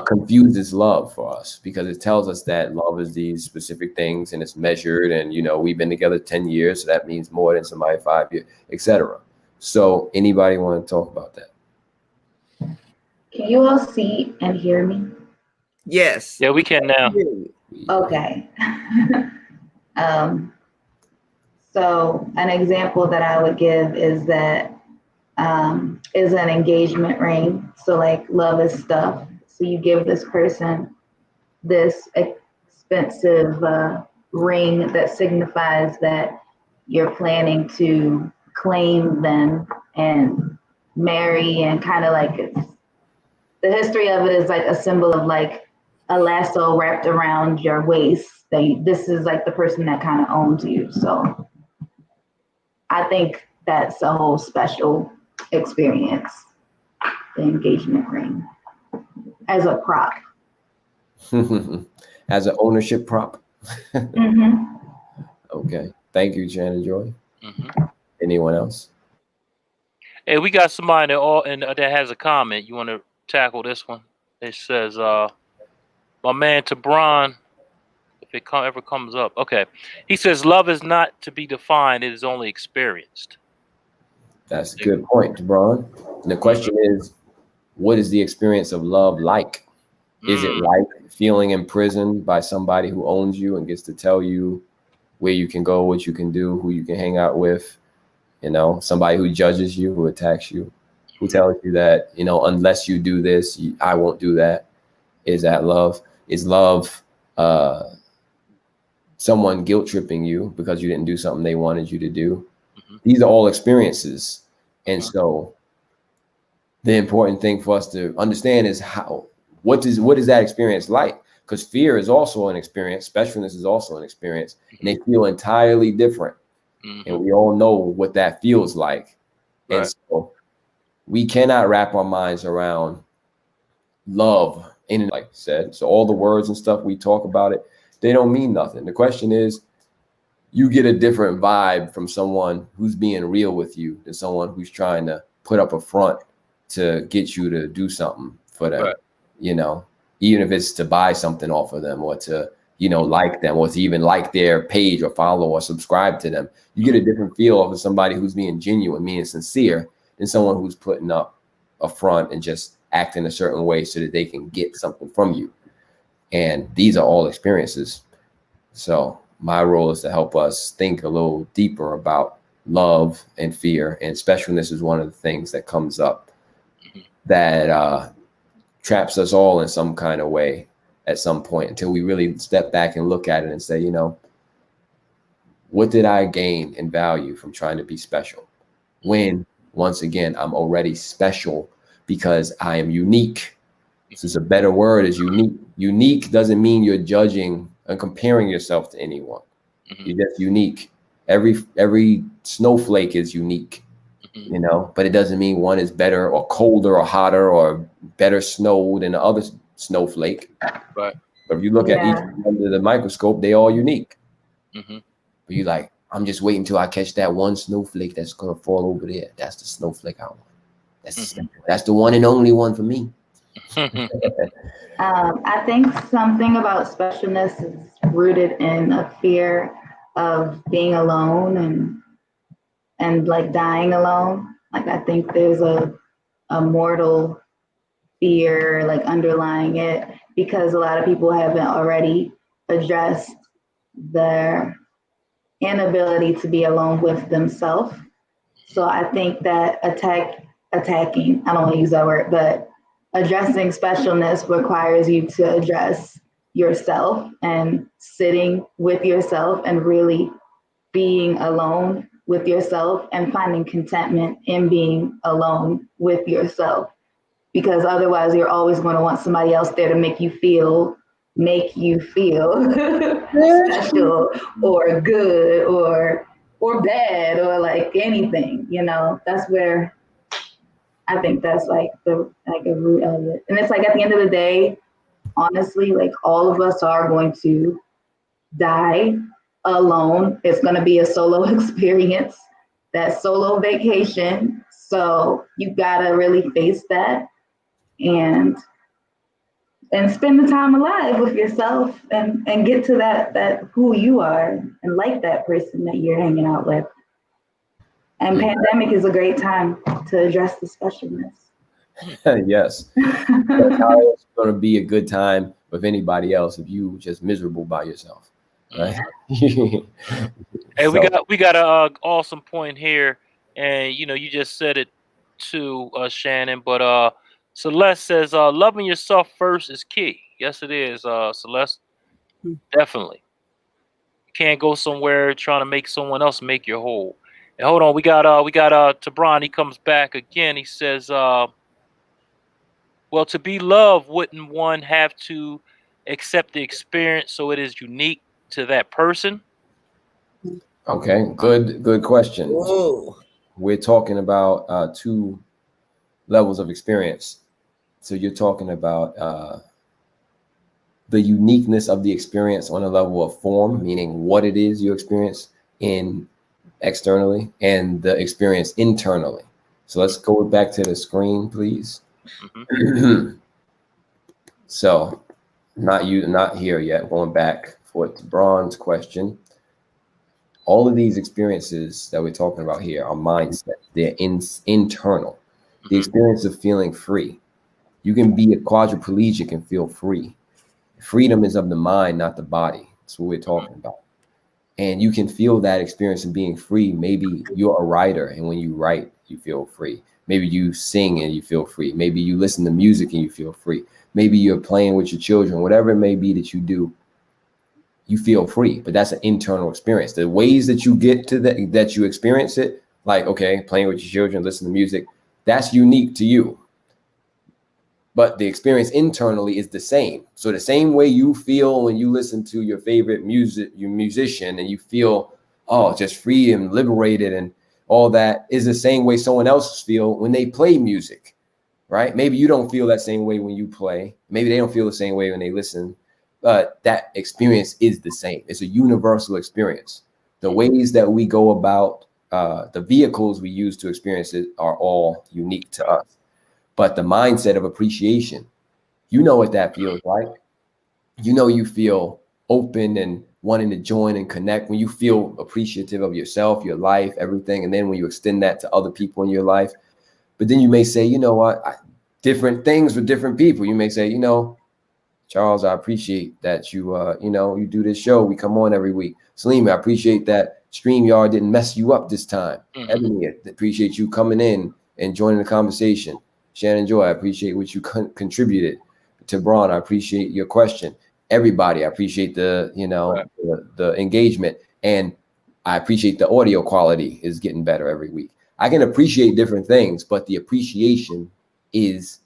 confuses love for us, because it tells us that love is these specific things and it's measured, and you know, we've been together 10 years, so that means more than somebody 5 years, etc. So anybody want to talk about that? Can you all see and hear me? Yes. Yeah, we can now. Okay. So an example that I would give is that is an engagement ring. So like love is stuff. So you give this person this expensive ring that signifies that you're planning to claim them and marry, and kind of like the history of it is like a symbol of like a lasso wrapped around your waist. This is like the person that kind of owns you. So I think that's a whole special experience, the engagement ring, as a prop. As an ownership prop. Mm-hmm. Okay. Thank you, Shannon Joy. Mm-hmm. Anyone else? Hey, we got somebody that has a comment. You want to tackle this one? It says, my man Tabron, if it ever comes up. Okay. He says, love is not to be defined. It is only experienced. That's a good point, Tabron. And the question is, what is the experience of love like? Is it like feeling imprisoned by somebody who owns you and gets to tell you where you can go, what you can do, who you can hang out with? You know, somebody who judges you, who attacks you, who tells you that, you know, unless you do this, I won't do that. Is that love? Is love someone guilt tripping you because you didn't do something they wanted you to do? These are all experiences. And so the important thing for us to understand is what is that experience like? Because fear is also an experience. Specialness is also an experience. And they feel entirely different. And we all know what that feels like. Right. And so we cannot wrap our minds around love, in like I said. So all the words and stuff we talk about it, they don't mean nothing. The question is, you get a different vibe from someone who's being real with you than someone who's trying to put up a front to get you to do something for them. Right. You know, even if it's to buy something off of them, or to, you know, like them, or to even like their page or follow or subscribe to them. You get a different feel of somebody who's being genuine, being sincere, than someone who's putting up a front and just acting a certain way so that they can get something from you. And these are all experiences. So my role is to help us think a little deeper about love and fear. And specialness is one of the things that comes up that traps us all in some kind of way at some point, until we really step back and look at it and say, you know, what did I gain in value from trying to be special? When, once again, I'm already special because I am unique. This is a better word, is unique. Unique doesn't mean you're judging and comparing yourself to anyone. You're just unique. Every snowflake is unique, you know, but it doesn't mean one is better or colder or hotter or better snow than the other snowflake. Right. But if you look at each under the microscope, they all unique. Mm-hmm. But you're like, I'm just waiting till I catch that one snowflake that's gonna fall over there. That's the snowflake I want. That's the one and only one for me. I think something about specialness is rooted in a fear of being alone and like dying alone. Like I think there's a mortal fear like underlying it, because a lot of people haven't already addressed their inability to be alone with themselves. So I think that attacking, I don't want to use that word, but addressing specialness requires you to address yourself and sitting with yourself and really being alone with yourself and finding contentment in being alone with yourself. Because otherwise you're always going to want somebody else there to make you feel special or good or bad or like anything, you know. That's where I think that's like a root of it. And it's like at the end of the day, honestly, like all of us are going to die alone. It's going to be a solo experience, that solo vacation. So you gotta really face that and spend the time alive with yourself and get to that who you are and like that person that you're hanging out with. And pandemic is a great time to address the specialness. Yes. But how it's going to be a good time with anybody else if you just miserable by yourself, right? Hey, we got a awesome point here, and you know, you just said it too, Shannon. But Celeste says, "Loving yourself first is key." Yes, it is, Celeste. Definitely. You can't go somewhere trying to make someone else make you whole. And hold on, we got Tabron. He comes back again. He says, "Well, to be loved, wouldn't one have to accept the experience so it is unique to that person?" Okay, good question. Whoa. We're talking about two levels of experience. So you're talking about the uniqueness of the experience on a level of form, meaning what it is you experience in externally, and the experience internally. So let's go back to the screen, please. So not here yet, going back for Bron's question. All of these experiences that we're talking about here are mindset. They're internal. The experience of feeling free. You can be a quadriplegic and feel free. Freedom is of the mind, not the body. That's what we're talking about. And you can feel that experience of being free. Maybe you're a writer, and when you write, you feel free. Maybe you sing and you feel free. Maybe you listen to music and you feel free. Maybe you're playing with your children, whatever it may be that you do, you feel free. But that's an internal experience. The ways that you get to that you experience it, like, okay, playing with your children, listening to music, that's unique to you. But the experience internally is the same. So the same way you feel when you listen to your favorite musician and you feel, oh, just free and liberated and all that, is the same way someone else feel when they play music, right? Maybe you don't feel that same way when you play. Maybe they don't feel the same way when they listen, but that experience is the same. It's a universal experience. The ways that we go about, the vehicles we use to experience it are all unique to us. But the mindset of appreciation, you know what that feels like. You know, you feel open and wanting to join and connect when you feel appreciative of yourself, your life, everything. And then when you extend that to other people in your life. But then you may say, you know what, different things for different people. You may say, you know, Charles, I appreciate that you do this show. We come on every week. Salim, I appreciate that StreamYard didn't mess you up this time. Ebony, I appreciate you coming in and joining the conversation. Shannon Joy, I appreciate what you contributed. To Braun, I appreciate your question. Everybody, I appreciate the, the engagement, and I appreciate the audio quality is getting better every week. I can appreciate different things, but the appreciation is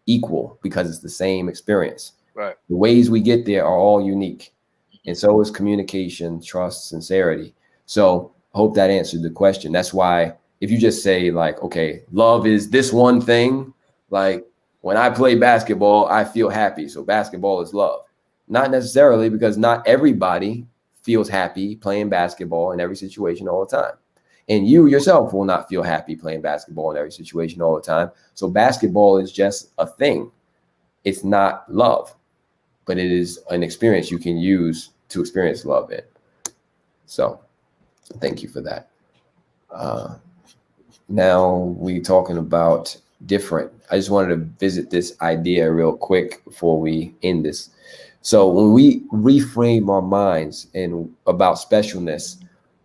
equal because it's the same experience. Right. The ways we get there are all unique. And so is communication, trust, sincerity. So I hope that answered the question. That's why if you just say like, okay, love is this one thing, like when I play basketball, I feel happy. So basketball is love. Not necessarily, because not everybody feels happy playing basketball in every situation all the time. And you yourself will not feel happy playing basketball in every situation all the time. So basketball is just a thing. It's not love, but it is an experience you can use to experience love in. So thank you for that. Now we're talking about different. I just wanted to visit this idea real quick before we end this. So when we reframe our minds and about specialness,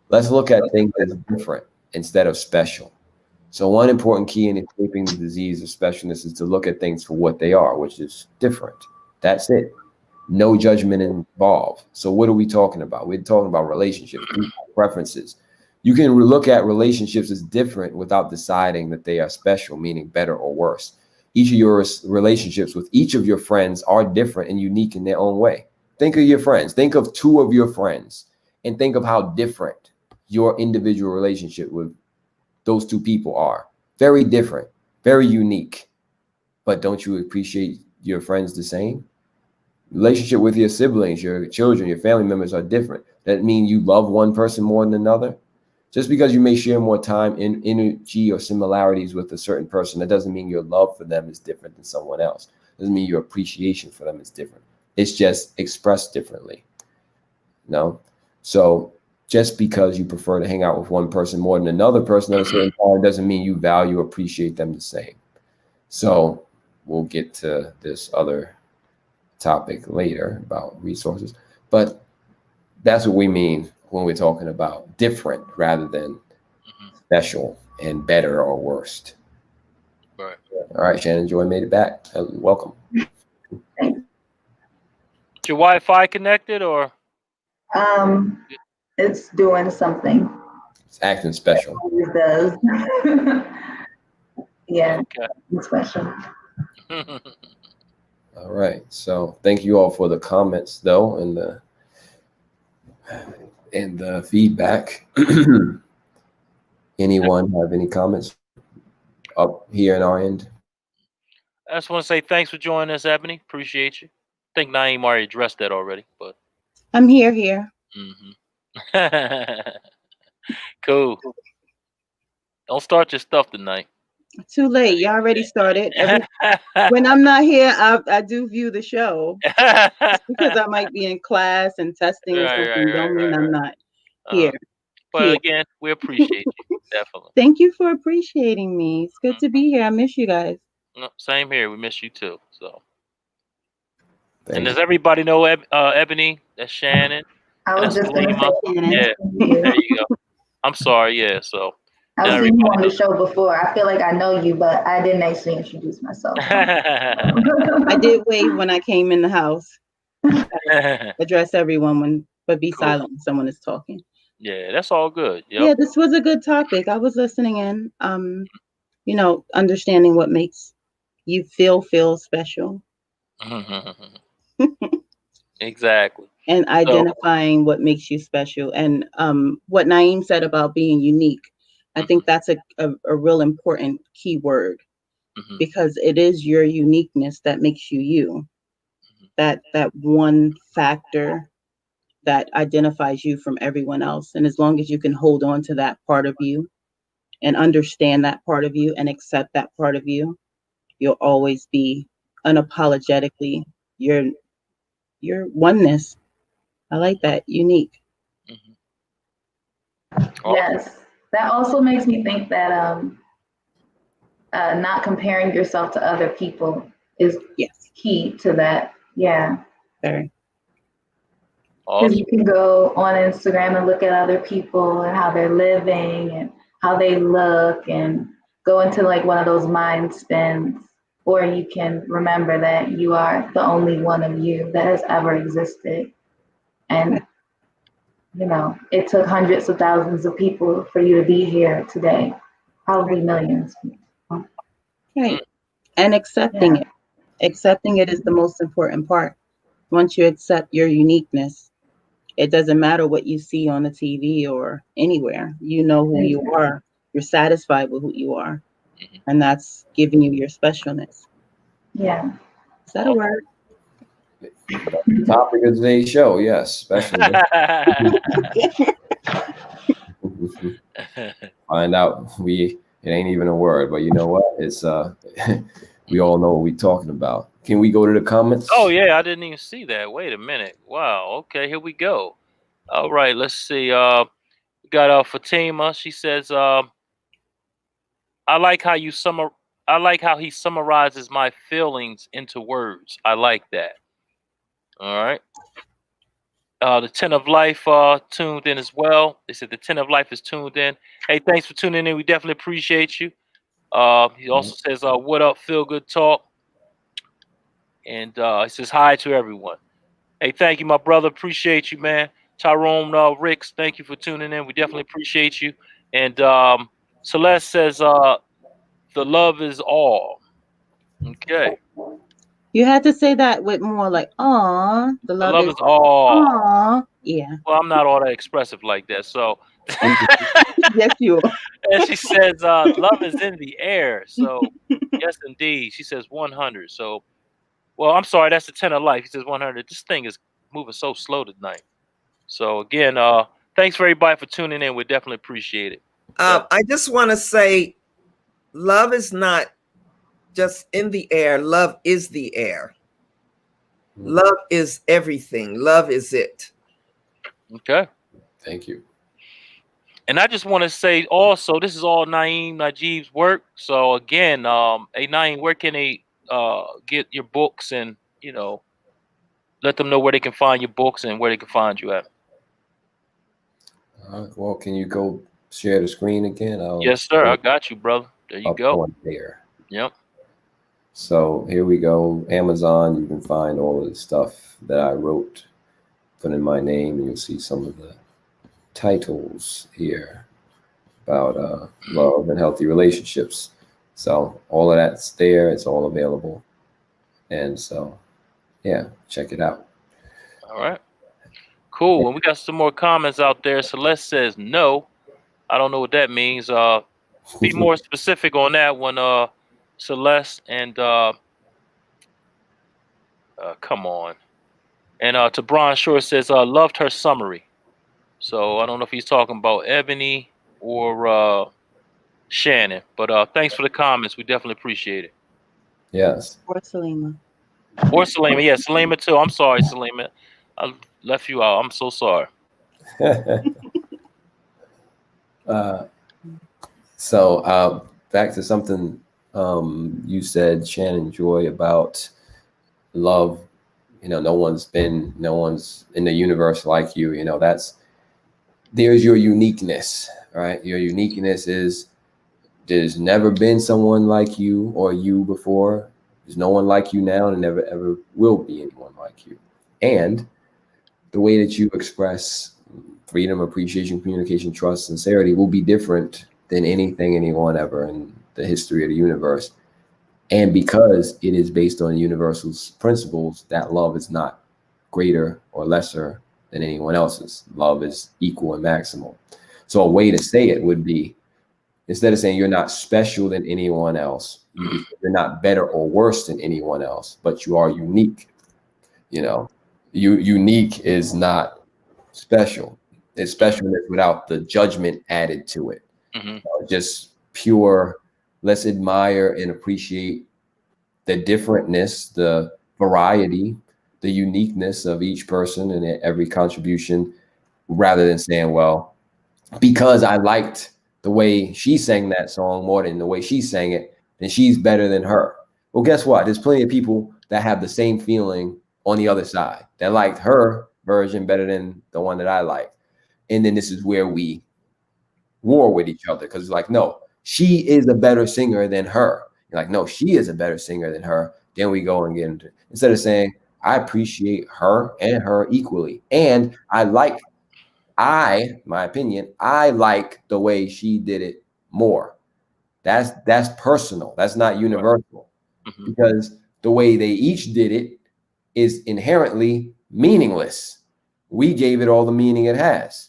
let's look at things as different instead of special. So one important key in escaping the disease of specialness is to look at things for what they are, which is different. That's it. No judgment involved. So what are we talking about? We're talking about relationships, preferences. You can look at relationships as different without deciding that they are special, meaning better or worse. Each of your relationships with each of your friends are different and unique in their own way. Think of your friends. Think of two of your friends and think of how different your individual relationship with those two people are. Very different, very unique. But don't you appreciate your friends the same? Relationship with your siblings, your children, your family members are different. That mean you love one person more than another? Just because you may share more time in energy or similarities with a certain person, that doesn't mean your love for them is different than someone else. Doesn't mean your appreciation for them is different. It's just expressed differently. No? So just because you prefer to hang out with one person more than another person at a certain time doesn't mean you value or appreciate them the same. So we'll get to this other topic later about resources, but that's what we mean when we're talking about different rather than special and better or worst. Right. All right, Shannon Joy made it back. Welcome. Thanks. Is your Wi-Fi connected or? It's doing something. It's acting special. It always does. Yeah, Okay. it's special. All right. So thank you all for the comments though and the feedback. Anyone have any comments up here in our end? I just want to say thanks for joining us, Ebony. Appreciate you. I think Naeem already addressed that already, but I'm here. Cool. Don't start your stuff tonight. Too late. You already started. When I'm not here, I do view the show because I might be in class and testing or something. Don't mean I'm not here. But again, we appreciate you, definitely. Thank you for appreciating me. It's good to be here. I miss you guys. No, same here. We miss you too. So. Thank And you. does everybody know Ebony? That's Shannon. I was just going to say, Shannon. Yeah, there you go. I'm sorry. Yeah, so. I've seen you on the show before. I feel like I know you, but I didn't actually introduce myself. I did wave when I came in the house. Address everyone, but be silent when someone is talking. Yeah, that's all good. Yep. Yeah, this was a good topic. I was listening in. Understanding what makes you feel special. Exactly. And identifying what makes you special. And what Naeem said about being unique, I think that's a real important key word, because it is your uniqueness that makes you you. That one factor that identifies you from everyone else. And as long as you can hold on to that part of you and understand that part of you and accept that part of you, you'll always be unapologetically your oneness. I like that. Unique. Yes. That also makes me think that not comparing yourself to other people is key to that. Yeah. Very. Because you can go on Instagram and look at other people and how they're living and how they look and go into like one of those mind spins. or you can remember that you are the only one of you that has ever existed. And, you know, it took hundreds of thousands of people for you to be here today, probably millions. Right. And accepting Yeah. it. Accepting it is the most important part. Once you accept your uniqueness, it doesn't matter what you see on the TV or anywhere. You know who you are. You're satisfied with who you are. And that's giving you your specialness. Yeah. Is that a word? The topic of today's show, yes, especially. Find out it ain't even a word, but you know what? It's we all know what we're talking about. Can we go to the comments? Oh yeah, I didn't even see that. Wait a minute. Wow. Okay, here we go. All right, let's see. We got Fatima. She says, I like how he summarizes my feelings into words. I like that. All right. The 10 of Life tuned in as well. They said the 10 of Life is tuned in. Hey, thanks for tuning in. We definitely appreciate you. He also says, what up, feel good talk. And he says hi to everyone. Hey, thank you, my brother. Appreciate you, man. Tyrone Ricks, thank you for tuning in. We definitely appreciate you. And Celeste says, the love is all. Okay. You had to say that with more like, aw, the The love, love is is all. aw. Yeah. Well, I'm not all that expressive like that. So, Yes, you are. and she says, love is in the air. So, yes, indeed. She says 100. So, well, I'm sorry. That's the 10 of Life. He says 100. This thing is moving so slow tonight. So, again, thanks for everybody for tuning in. We definitely appreciate it. I just want to say, love is not just in the air. Love is the air. Love is everything. Love is it. Okay. Thank you. And I just want to say also, this is all Naeem Najib's work. So again, hey Naeem, where can they get your books and let them know where they can find your books and where they can find you at? Well, can you go share the screen again? Yes, sir. I got you, brother. There you go. There. Yep. So here we go. Amazon, you can find all of the stuff that I wrote, put in my name, and you'll see some of the titles here about love and healthy relationships. So all of that's there. It's all available. And so, yeah, check it out. All right. Cool. And we got some more comments out there. Celeste says no. I don't know what that means. Be more specific on that one, Celeste. And come on. And Tabron Shore says loved her summary. So I don't know if he's talking about Ebony or Shannon. But thanks for the comments. We definitely appreciate it. Yes. Or Salima. Or Salima. Yeah, Salima too. I'm sorry, Salima. I left you out. I'm so sorry. So back to something you said, Shannon Joy, about love. No one's in the universe like you. There's your uniqueness, right? Your uniqueness is there's never been someone like you or you before. There's no one like you now, and never ever will be anyone like you. And the way that you express freedom, appreciation, communication, trust, sincerity will be different than anyone ever in the history of the universe. And because it is based on universal principles, that love is not greater or lesser than anyone else's. Love is equal and maximal. So a way to say it would be, instead of saying you're not special than anyone else, you're not better or worse than anyone else, but you are unique. Unique is not special. It's specialness without the judgment added to it. Just pure, let's admire and appreciate the differentness, the variety, the uniqueness of each person and every contribution, rather than saying, well, because I liked the way she sang that song more than the way she sang it, then she's better than her. Well, guess what? There's plenty of people that have the same feeling on the other side that liked her version better than the one that I liked. And then this is where we war with each other, because it's like, no, she is a better singer than her. You're like, no, she is a better singer than her. Then we go and get into, instead of saying, I appreciate her and her equally. And my opinion, I like the way she did it more. That's personal. That's not universal. Mm-hmm. Because the way they each did it is inherently meaningless. We gave it all the meaning it has.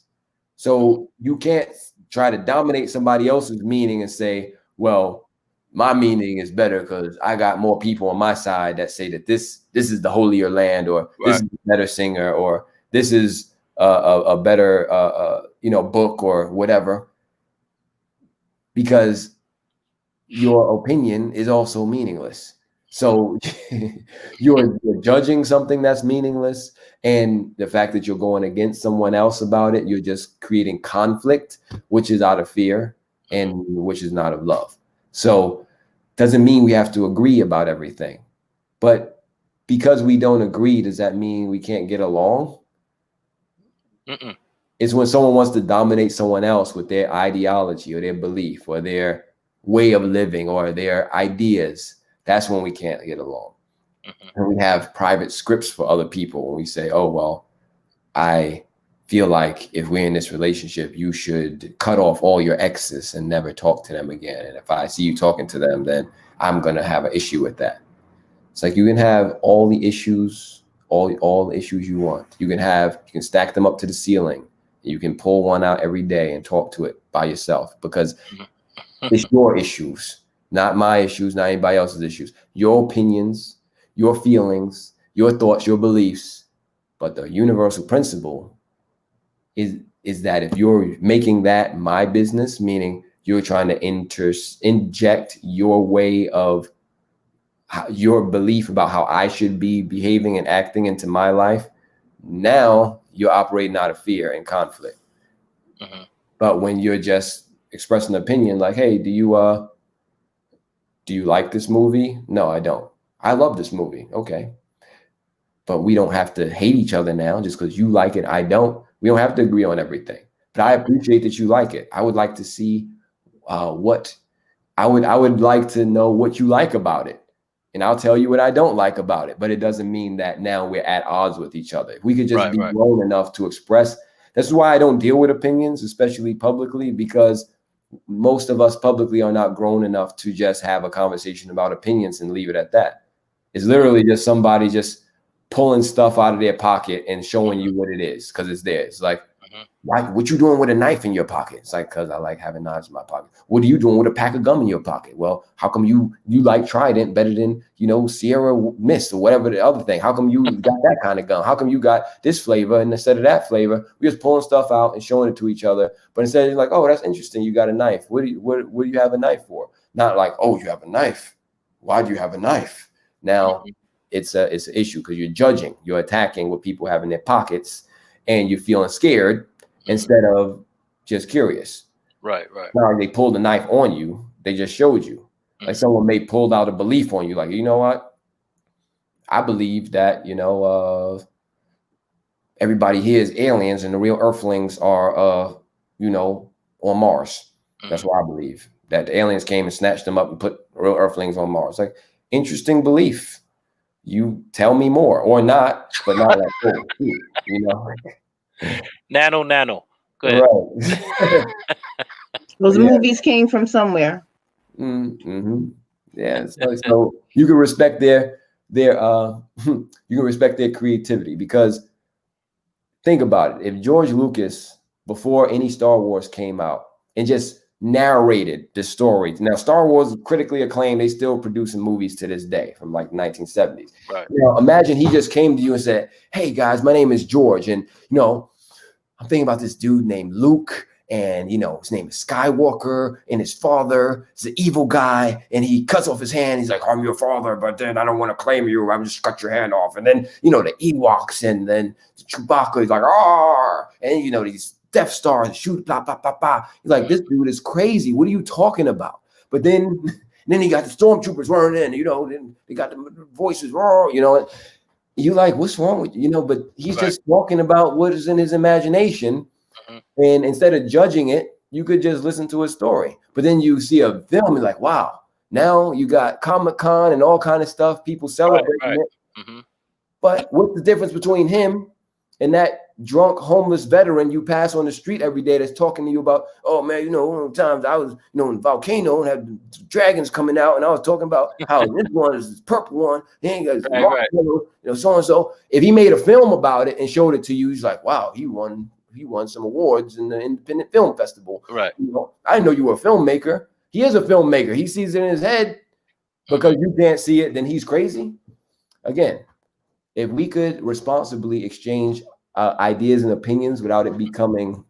So you can't try to dominate somebody else's meaning and say, well, my meaning is better because I got more people on my side that say that this is the holier land, or this is a better singer, or this is a better book or whatever, because your opinion is also meaningless. So you're judging something that's meaningless, and the fact that you're going against someone else about it, you're just creating conflict, which is out of fear and which is not of love. So doesn't mean we have to agree about everything, but because we don't agree, does that mean we can't get along? Mm-mm. It's when someone wants to dominate someone else with their ideology or their belief or their way of living or their ideas. That's when we can't get along. Mm-hmm. And we have private scripts for other people when we say, oh, well, I feel like if we're in this relationship, you should cut off all your exes and never talk to them again. And if I see you talking to them, then I'm going to have an issue with that. It's like you can have all the issues, all the issues you want. You can stack them up to the ceiling. You can pull one out every day and talk to it by yourself, because it's your issues, not my issues, not anybody else's issues. Your opinions, your feelings, your thoughts, your beliefs. But the universal principle is that if you're making that my business, meaning you're trying to inject your way of your belief about how I should be behaving and acting into my life, now you're operating out of fear and conflict. Mm-hmm. But when you're just expressing an opinion like, hey, do you like this movie? No, I don't. I love this movie. Okay. But we don't have to hate each other now just because you like it, I don't. We don't have to agree on everything. But I appreciate that you like it. I would like to see what I would like to know what you like about it. And I'll tell you what I don't like about it. But it doesn't mean that now we're at odds with each other. If we could just be grown enough to express. That's why I don't deal with opinions, especially publicly, because most of us publicly are not grown enough to just have a conversation about opinions and leave it at that. It's literally just somebody just pulling stuff out of their pocket and showing you what it is because it's there. It's like, why? What you doing with a knife in your pocket? It's like, because I like having knives in my pocket. What are you doing with a pack of gum in your pocket? Well, how come you like Trident better than, Sierra Mist or whatever the other thing? How come you got that kind of gum? How come you got this flavor and instead of that flavor? We're just pulling stuff out and showing it to each other. But instead, you're like, oh, that's interesting. You got a knife. What do you have a knife for? Not like, oh, you have a knife. Why do you have a knife? Now, it's an issue because you're judging. You're attacking what people have in their pockets, and you're feeling scared instead of just curious. Right. Now they pulled a knife on you. They just showed you. Like someone may pulled out a belief on you. Like, you know what? I believe that, everybody here is aliens and the real earthlings are, on Mars. That's what I believe. That the aliens came and snatched them up and put real earthlings on Mars. Like, interesting belief. You tell me more or not, but not like, Nano. Go ahead. Right. Those movies came from somewhere. Mm-hmm. Yeah. So you can respect their creativity, because think about it. If George Lucas, before any Star Wars came out, and just narrated the story. Now, Star Wars is critically acclaimed. They still producing movies to this day from like 1970s. Right. Imagine he just came to you and said, hey guys, my name is George. And, I'm thinking about this dude named Luke, and, his name is Skywalker, and his father is an evil guy, and he cuts off his hand. He's like, I'm your father, but then I don't want to claim you. I'm just cut your hand off. And then, the Ewoks, and then Chewbacca is like, ah, and, these Death Star and shoot, blah, blah, blah, blah. He's like, this dude is crazy. What are you talking about? But then he got the stormtroopers running in, then they got the voices, you like, what's wrong with you? But he's just talking about what is in his imagination. And instead of judging it, you could just listen to a story. But then you see a film and like, wow, Now you got Comic-Con and all kind of stuff, people celebrating it. Mm-hmm. But what's the difference between him and that drunk homeless veteran you pass on the street every day that's talking to you about, oh man, you know, one of the times I was, you know, in a volcano and had dragons coming out, and I was talking about how this one is this purple one, he ain't got you know, so and so. If he made a film about it and showed it to you, he's like, wow, he won some awards in the Independent Film Festival. Right. You know, I didn't know you were a filmmaker. He is a filmmaker. He sees it in his head because you can't see it, then he's crazy. Again, if we could responsibly exchange ideas and opinions without it becoming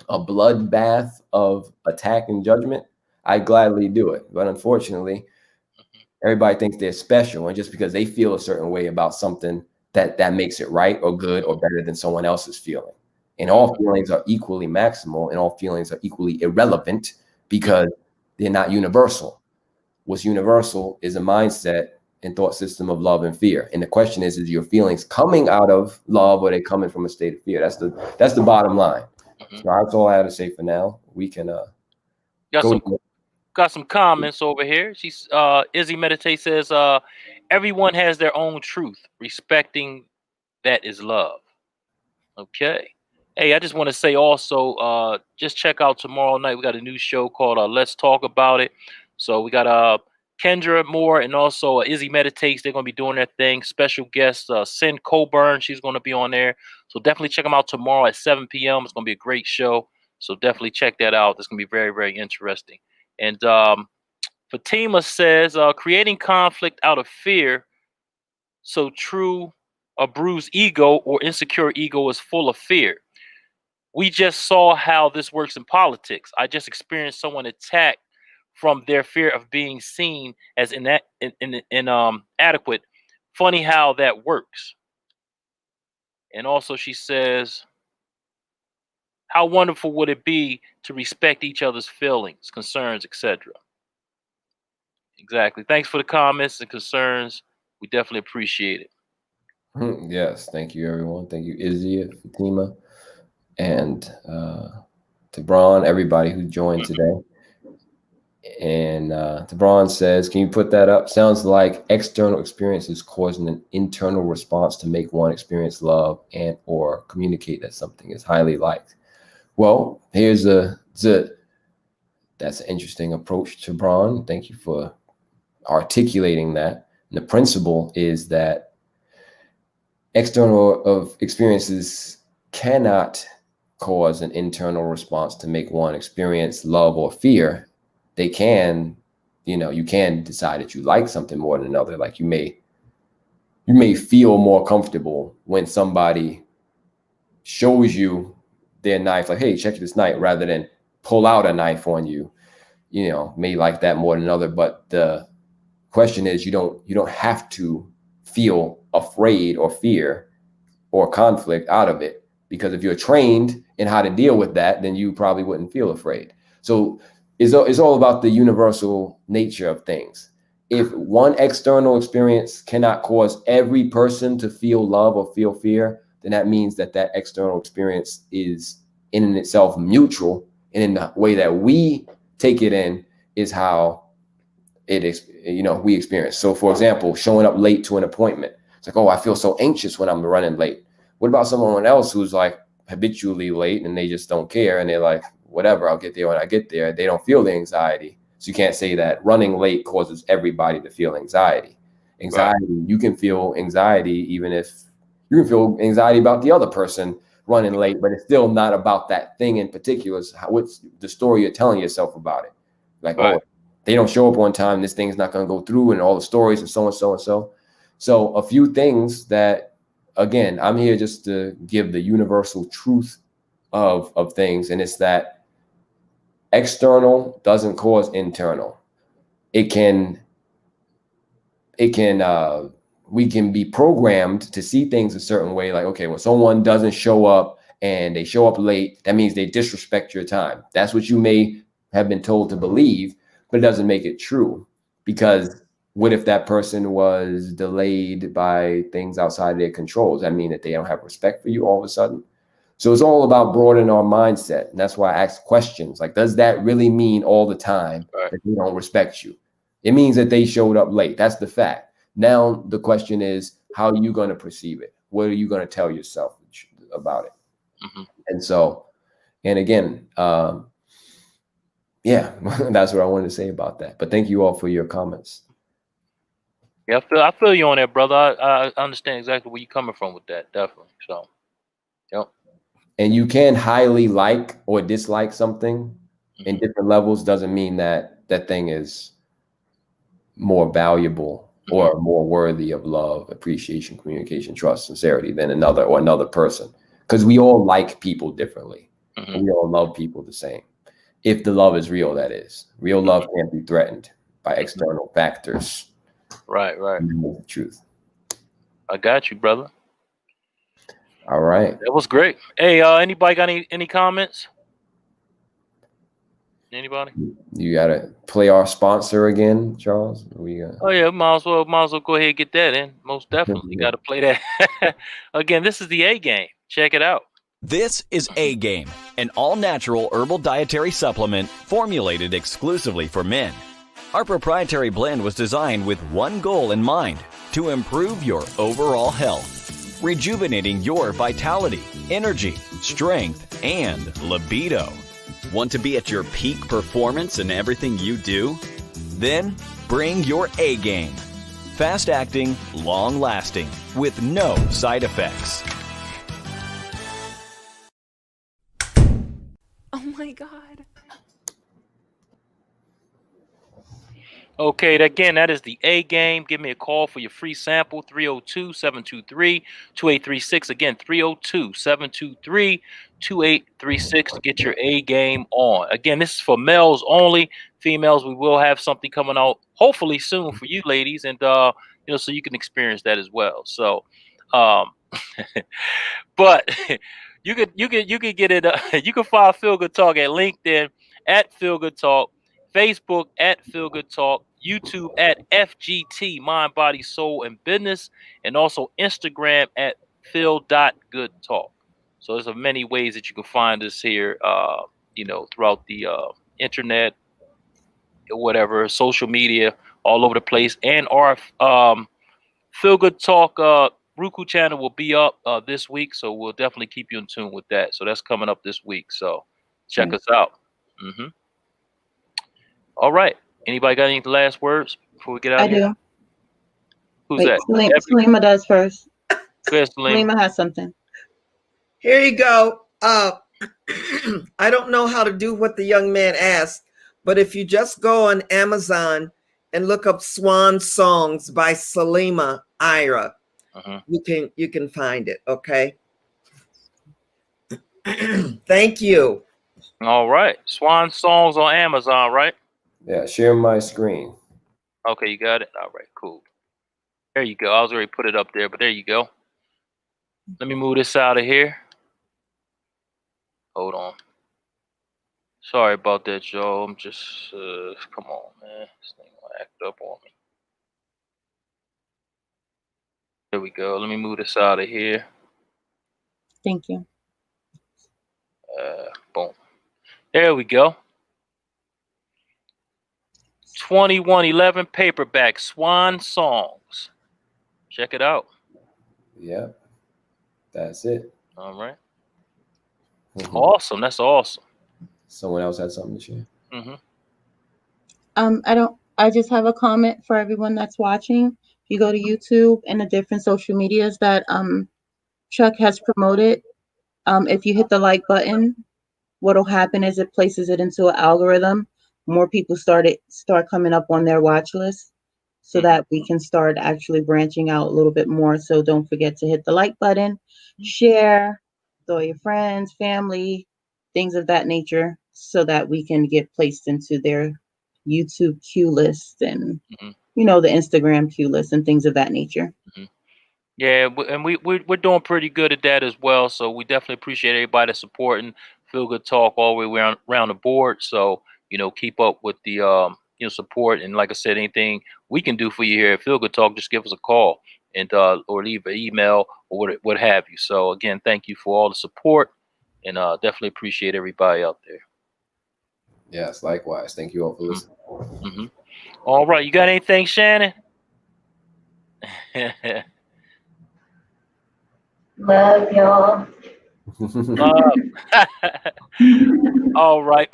a bloodbath of attack and judgment, I'd gladly do it. But unfortunately, everybody thinks they're special, and just because they feel a certain way about something, that makes it right or good or better than someone else's feeling. And all feelings are equally maximal, and all feelings are equally irrelevant because they're not universal. What's universal is a mindset and thought system of love and fear. And the question is your feelings coming out of love, or are they coming from a state of fear? That's the bottom line. So that's all I have to say for now. We can got some comments over here. She's Izzy Meditate says everyone has their own truth. Respecting that is love. Okay. Hey, I just want to say also, just check out tomorrow night. We got a new show called Let's Talk About It. So we got Kendra Moore and also Izzy Meditates. They're going to be doing their thing. Special guest Sin Coburn. She's going to be on there. So definitely check them out tomorrow at 7 p.m. It's going to be a great show. So definitely check that out. It's going to be very, very interesting. And Fatima says, creating conflict out of fear. So true, a bruised ego or insecure ego is full of fear. We just saw how this works in politics. I just experienced someone attacked from their fear of being seen as inadequate. Funny how that works. And also she says, how wonderful would it be to respect each other's feelings, concerns, etc. Exactly. Thanks for the comments and concerns. We definitely appreciate it. Yes, thank you, everyone. Thank you, Izzy, Fatima, and Tabron, everybody who joined today. And Tabron says, can you put that up? Sounds like external experiences causing an internal response to make one experience love and or communicate that something is highly liked. Well, here's that's an interesting approach, Tabron. Thank you for articulating that. And the principle is that external of experiences cannot cause an internal response to make one experience love or fear. They can, you can decide that you like something more than another. Like you may feel more comfortable when somebody shows you their knife, like, hey, check this knife, rather than pull out a knife on you. May like that more than another. But the question is, you don't have to feel afraid or fear or conflict out of it, because if you're trained in how to deal with that, then you probably wouldn't feel afraid. So it's all about the universal nature of things. If one external experience cannot cause every person to feel love or feel fear, then that means that external experience is in itself neutral, and in the way that we take it in is how it is, we experience. So for example, showing up late to an appointment. It's like, oh, I feel so anxious when I'm running late. What about someone else who's like habitually late and they just don't care, and they're like, whatever, I'll get there when I get there. They don't feel the anxiety. So you can't say that running late causes everybody to feel anxiety. Anxiety, right. You can feel anxiety even if you can feel anxiety about the other person running late, but it's still not about that thing in particular. What's the story you're telling yourself about it? Like, right. Oh, they don't show up on time, this thing's not going to go through, and all the stories and so and so and so. So a few things that, again, I'm here just to give the universal truth of things, and it's that external doesn't cause internal. We can be programmed to see things a certain way. Like, okay, when someone doesn't show up and they show up late, that means they disrespect your time. That's what you may have been told to believe, but it doesn't make it true. Because what if that person was delayed by things outside their control? Does that mean that they don't have respect for you all of a sudden? So it's all about broadening our mindset. And that's why I ask questions like, does that really mean all the time that they don't respect you? It means that they showed up late. That's the fact. Now the question is, how are you going to perceive it? What are you going to tell yourself about it? And so, and again, yeah, that's what I wanted to say about that. But thank you all for your comments. Yeah, I feel you on that, brother. I understand exactly where you're coming from with that, definitely. So, yep. And you can highly like or dislike something in different levels. Doesn't mean that that thing is more valuable or more worthy of love, appreciation, communication, trust, sincerity than another person. Because we all like people differently. We all love people the same. If the love is real, that is. Real love can't be threatened by external factors. Right. The truth. I got you, brother. All right. That was great. Hey, anybody got any comments? Anybody? You gotta play our sponsor again, Charles. Oh yeah, might as well go ahead and get that in. Most definitely, got to play that. Again, this is the A Game. Check it out. This is A Game, an all-natural herbal dietary supplement formulated exclusively for men. Our proprietary blend was designed with one goal in mind: to improve your overall health, rejuvenating your vitality, energy, strength, and libido. Want to be at your peak performance in everything you do? Then bring your A game. Fast-acting, long-lasting, with no side effects. Oh my God. Okay, again, that is the A Game. Give me a call for your free sample, 302-723-2836. Again, 302-723-2836 to get your A Game on. Again, this is for males only. Females, we will have something coming out hopefully soon for you ladies, and so you can experience that as well. So, but you could get it. You can find Feel Good Talk at LinkedIn at Feel Good Talk, Facebook at Feel Good Talk, YouTube at FGT Mind, Body, Soul, and Business, and also Instagram at Feel.Good.Talk. So there's many ways that you can find us here. Throughout the internet, whatever, social media, all over the place, and our Feel Good Talk Roku channel will be up this week, so we'll definitely keep you in tune with that. So that's coming up this week. So check us out. All right. Anybody got any last words before we get out I of here? do. Who's that? Salima does first. Go ahead, Salima. Salima has something. Here you go. I don't know how to do what the young man asked, but if you just go on Amazon and look up Swan Songs by Salima Ira, you can find it. Okay. Thank you. All right. Swan Songs on Amazon, right? Yeah, share my screen. Okay, you got it. All right, cool. There you go. I was already put it up there, but there you go. Let me move this out of here. Hold on. Sorry about that, Joe. I'm just come on, man. This thing will act up on me. There we go. Let me move this out of here. Thank you. Boom. There we go. 2111 paperback, Swan Songs. Check it out. Yeah, that's it. All right. Awesome. That's awesome. Someone else had something to share. I just have a comment for everyone that's watching. If you go to YouTube and the different social medias that Chuck has promoted, if you hit the like button, what'll happen is it places it into an algorithm. More people start coming up on their watch list, so that we can start actually branching out a little bit more. So don't forget to hit the like button, share, with all your friends, family, things of that nature, so that we can get placed into their YouTube queue list and the Instagram queue list and things of that nature. Yeah, and we're doing pretty good at that as well. So we definitely appreciate everybody supporting Feel Good Talk all the way around the board. So keep up with the support, and like I said, anything we can do for you here at Feel Good Talk, just give us a call and or leave an email or what have you. So again, thank you for all the support, and definitely appreciate everybody out there. Yes, likewise. Thank you all for listening. All right, you got anything, Shannon? Love y'all. Love. All right.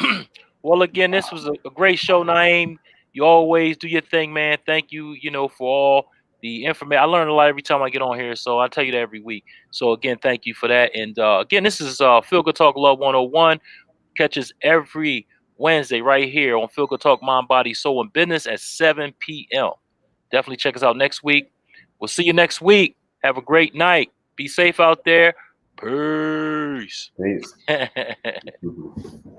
Well, again, this was a great show, Naeem. You always do your thing, man. Thank you, for all the information. I learn a lot every time I get on here, so I tell you that every week. So again, thank you for that. And again, this is Feel Good Talk Love 101. Catch us every Wednesday right here on Feel Good Talk Mind, Body, Soul, and Business at 7 p.m. Definitely check us out next week. We'll see you next week. Have a great night. Be safe out there. Peace. Peace.